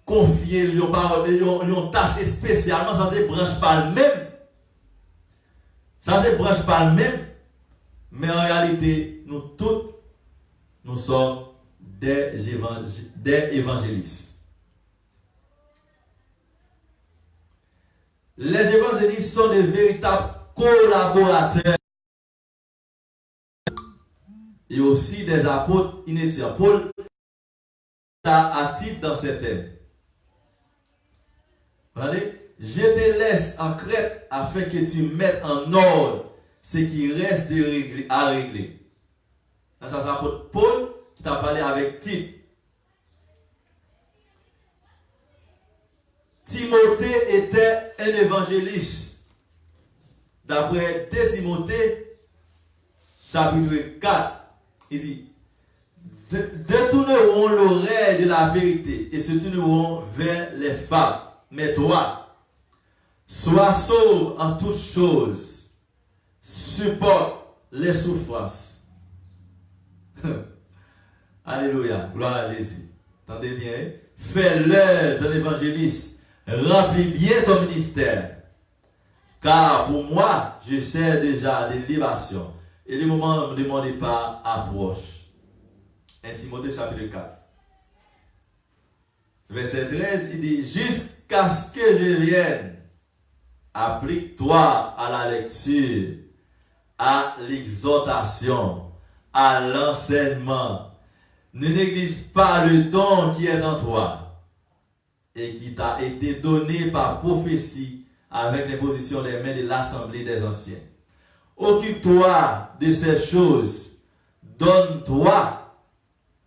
A: confier une tâche spécialement, ça se branche pas le même. Ça se branche pas le même. Mais en réalité, nous tous, nous sommes des évangélistes. Les évangélistes sont des véritables collaborateurs et aussi des apôtres inédits. Paul a titre dans ces thèmes. Je te laisse en Crète afin que tu mettes en ordre ce qui reste à régler. Ça, c'est l'apôtre Paul qui t'a parlé avec Tite. Timothée était un évangéliste. D'après 2 Timothée, chapitre 4, il dit, détourneront l'oreille de la vérité et se tourneront vers les femmes. Mais toi, sois sauve en toutes choses, supporte les souffrances. Alléluia, gloire à Jésus. Entendez bien, fais l'œuvre d'un évangéliste, remplis bien ton ministère. Car pour moi, je sais déjà des libations. Et le moment ne me demandez pas approche. 1 Timothée chapitre 4. Verset 13, il dit, jusqu'à ce que je vienne, applique-toi à la lecture, à l'exhortation, à l'enseignement. Ne néglige pas le don qui est en toi et qui t'a été donné par prophétie avec l'imposition des mains de l'assemblée des anciens. Occupe-toi de ces choses. Donne-toi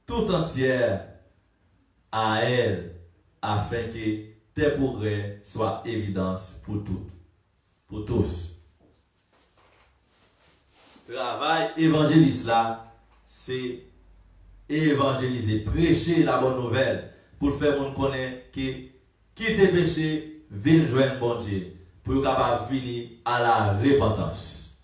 A: tout entière à elle afin que tes progrès soient évidence pour toutes, pour tous. Travail évangéliste là, c'est évangéliser, prêcher la bonne nouvelle pour faire monde connaître que quitter péché, venir joindre bon Dieu pour capable venir à la repentance.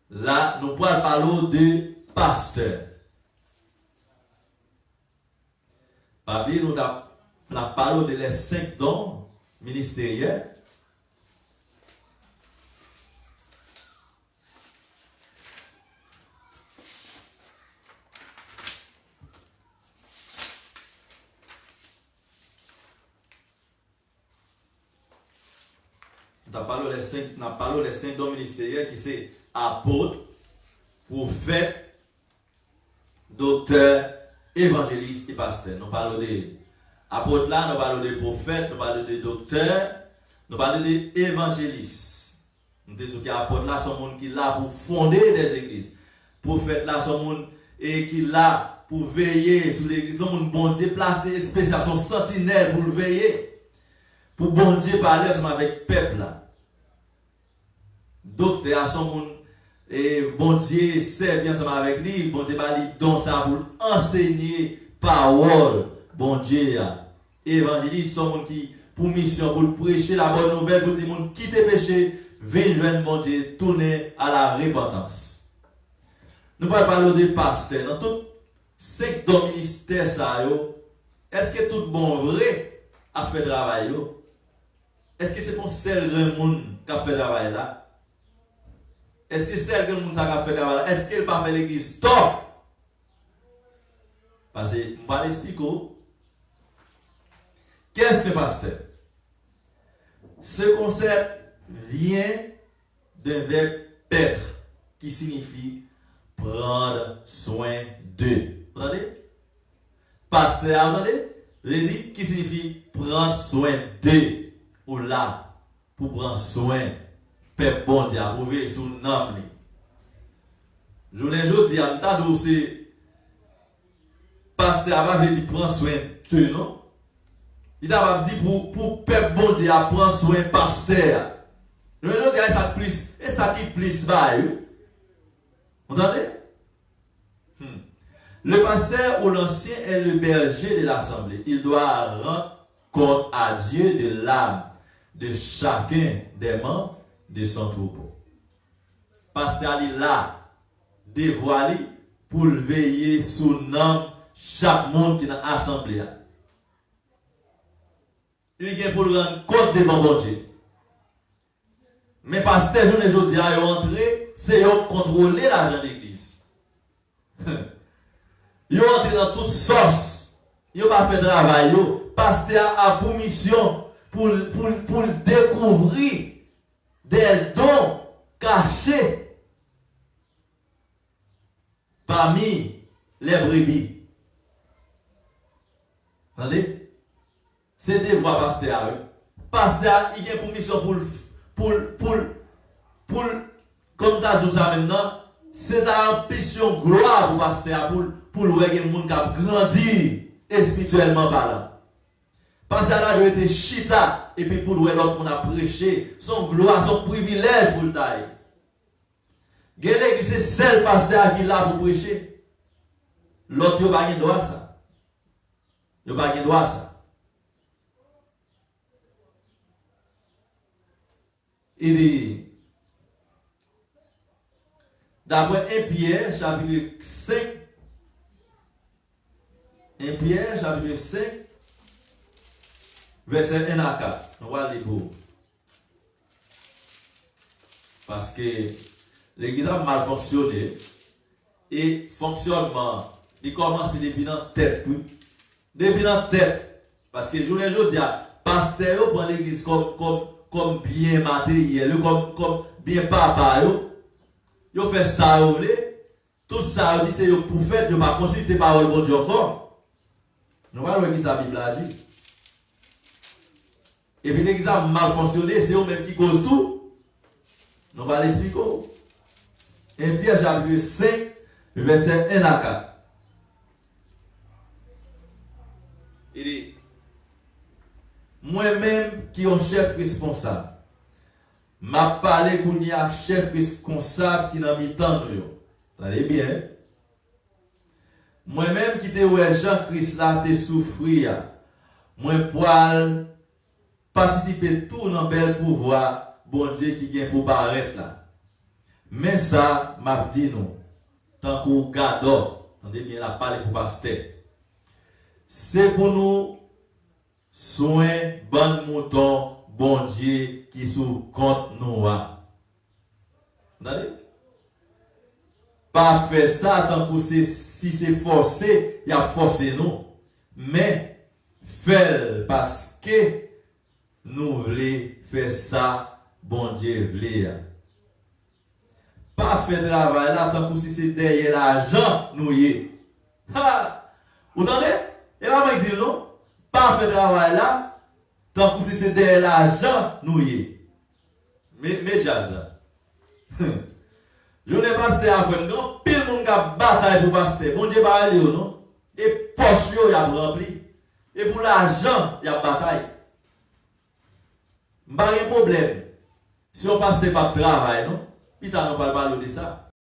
A: Là, nous pouvons parler de pasteur. Papier, nous avons parlé de les 5 dons ministériels. Nous avons parlé des 5 dons ministériels qui sont apôtre, prophète, docteur, évangéliste et pasteur. Nous parlons de apôtre là, nous parlons de prophète, nous parlons de docteur, nous parlons d'évangéliste. Nous disons que apôtre là, sont gens qui sont là pour fonder des églises. Prophète là, sont gens qui sont là pour veiller sur l'église. Sont gens bon Dieu placé spécial, sont sentinelles pour veiller. Pour bon Dieu parler avec le peuple là. Docteur sont gens et bon Dieu serve ensemble avec lui, bon Dieu va lui donner ça pour enseigner parole, bon Dieu. Évangéliste sont gens qui pour mission pour prêcher la bonne nouvelle pour dire monde quitter péché, venir joindre bon Dieu, tourner à la repentance. Nous allons parler de pasteur dans tout 5 dons ministères ça yo. Est-ce que tout bon vrai a fait travail yo? Est-ce que c'est pour seul grand monde qui a fait travail là? Est-ce que c'est que le monde a fait travail? Est-ce qu'il n'a pas fait l'église? Stop! Parce que, je vais l'expliquer. Qu'est-ce que pasteur? Ce concept vient d'un verbe paître, qui signifie prendre soin d'eux. Vous entendez? Pasteur, vous entendez? Je dis, qui signifie prendre soin d'eux. Ou là, pour prendre soin, peuple bon Dieu, pour veiller sur le nom. Je vous dis, en tant que c'est pasteur, avant, je dis, prendre soin d'eux, non? Il a dit pour peuple bon Dieu, prendre soin pasteur. Je vous dis, ça plus, et ça qui plus va, vous entendez? Le pasteur ou l'ancien est le berger de l'assemblée. Il doit rendre compte à Dieu de l'âme de chacun des membres de son troupeau. Pasteur est là, dévoilé pour veiller sur nom chaque monde qui est dans l'assemblée. Il est pour rendre compte devant mon Dieu. Mais pasteur, je ne dis pas, entrer, c'est contrôler l'argent de l'église. Ils ont entré dans toutes sortes. Ils n'ont pas fait de travail. Pasteur a pour mission pour découvrir des dons cachés parmi les brebis. Vous entendez? C'est des voix pasteur. Pasteur, il a pour mission pour comme tu as dit ça maintenant, c'est une ambition gloire pour pasteur pour le voir que les gens grandissent spirituellement parlant. Pasteur là doit être chita et puis pour le voir l'autre on a prêché, son gloire, son privilège pour le taille. L'église c'est seul pasteur qui est là pour prêcher. L'autre n'a pas de droit ça. Il n'a pas de droit ça. Il dit, d'après 1 Pierre, chapitre 5, 1 Pierre, chapitre 5, verset 1 à 4. On va lire pour. Parce que l'église a mal fonctionné et fonctionnement, il commence depuis dans la tête. Depuis dans la tête. Parce que je vous dis, pasteur prend l'église comme bien matériel, comme bien papa. Yo fait ça, tout ça, dit c'est pour faire, de pas consulter parole de Dieu encore. Nous allons voir ce que la Bible a dit. Et puis l'église a mal fonctionné, c'est eux même qui cause tout. Nous allons l'expliquer. Et puis chapitre 5, verset 1 à 4. Il dit, moi-même qui suis chef responsable, m'a parlé qu'on y a chef responsable qui n'a mis tant nous. Allez bien. Moi-même qui te ouais Jean-Christ là te souffrir. Moi poil participer tout dans bel pouvoir bon Dieu qui vient pour paraître là. Mais ça m'a dit nous tant qu'on garde, attendez bien la parler pour pasteur. C'est pour nous soin bon mouton bon Dieu qui sous compte nous. Attendez? Pas faire ça tant que si c'est forcé, il a forcé nous. Mais faire parce que nous voulons faire ça, bon Dieu voulait. Pas faire travail là tant que si c'est derrière l'argent nous y est. Vous entendez? Et maman dit non? Pas faire travail là tant que si c'est derrière l'argent nous y est. Mais jazz. Je n'ai pas pasteur à faire non, pile monde qui bataille pour pasteur. Bon Dieu va aller non? Et poche yo y a rempli. Et pour l'argent, y a bataille. Pas de problème. Si on passe pas de travail, non? Il t'a pas parlé de ça.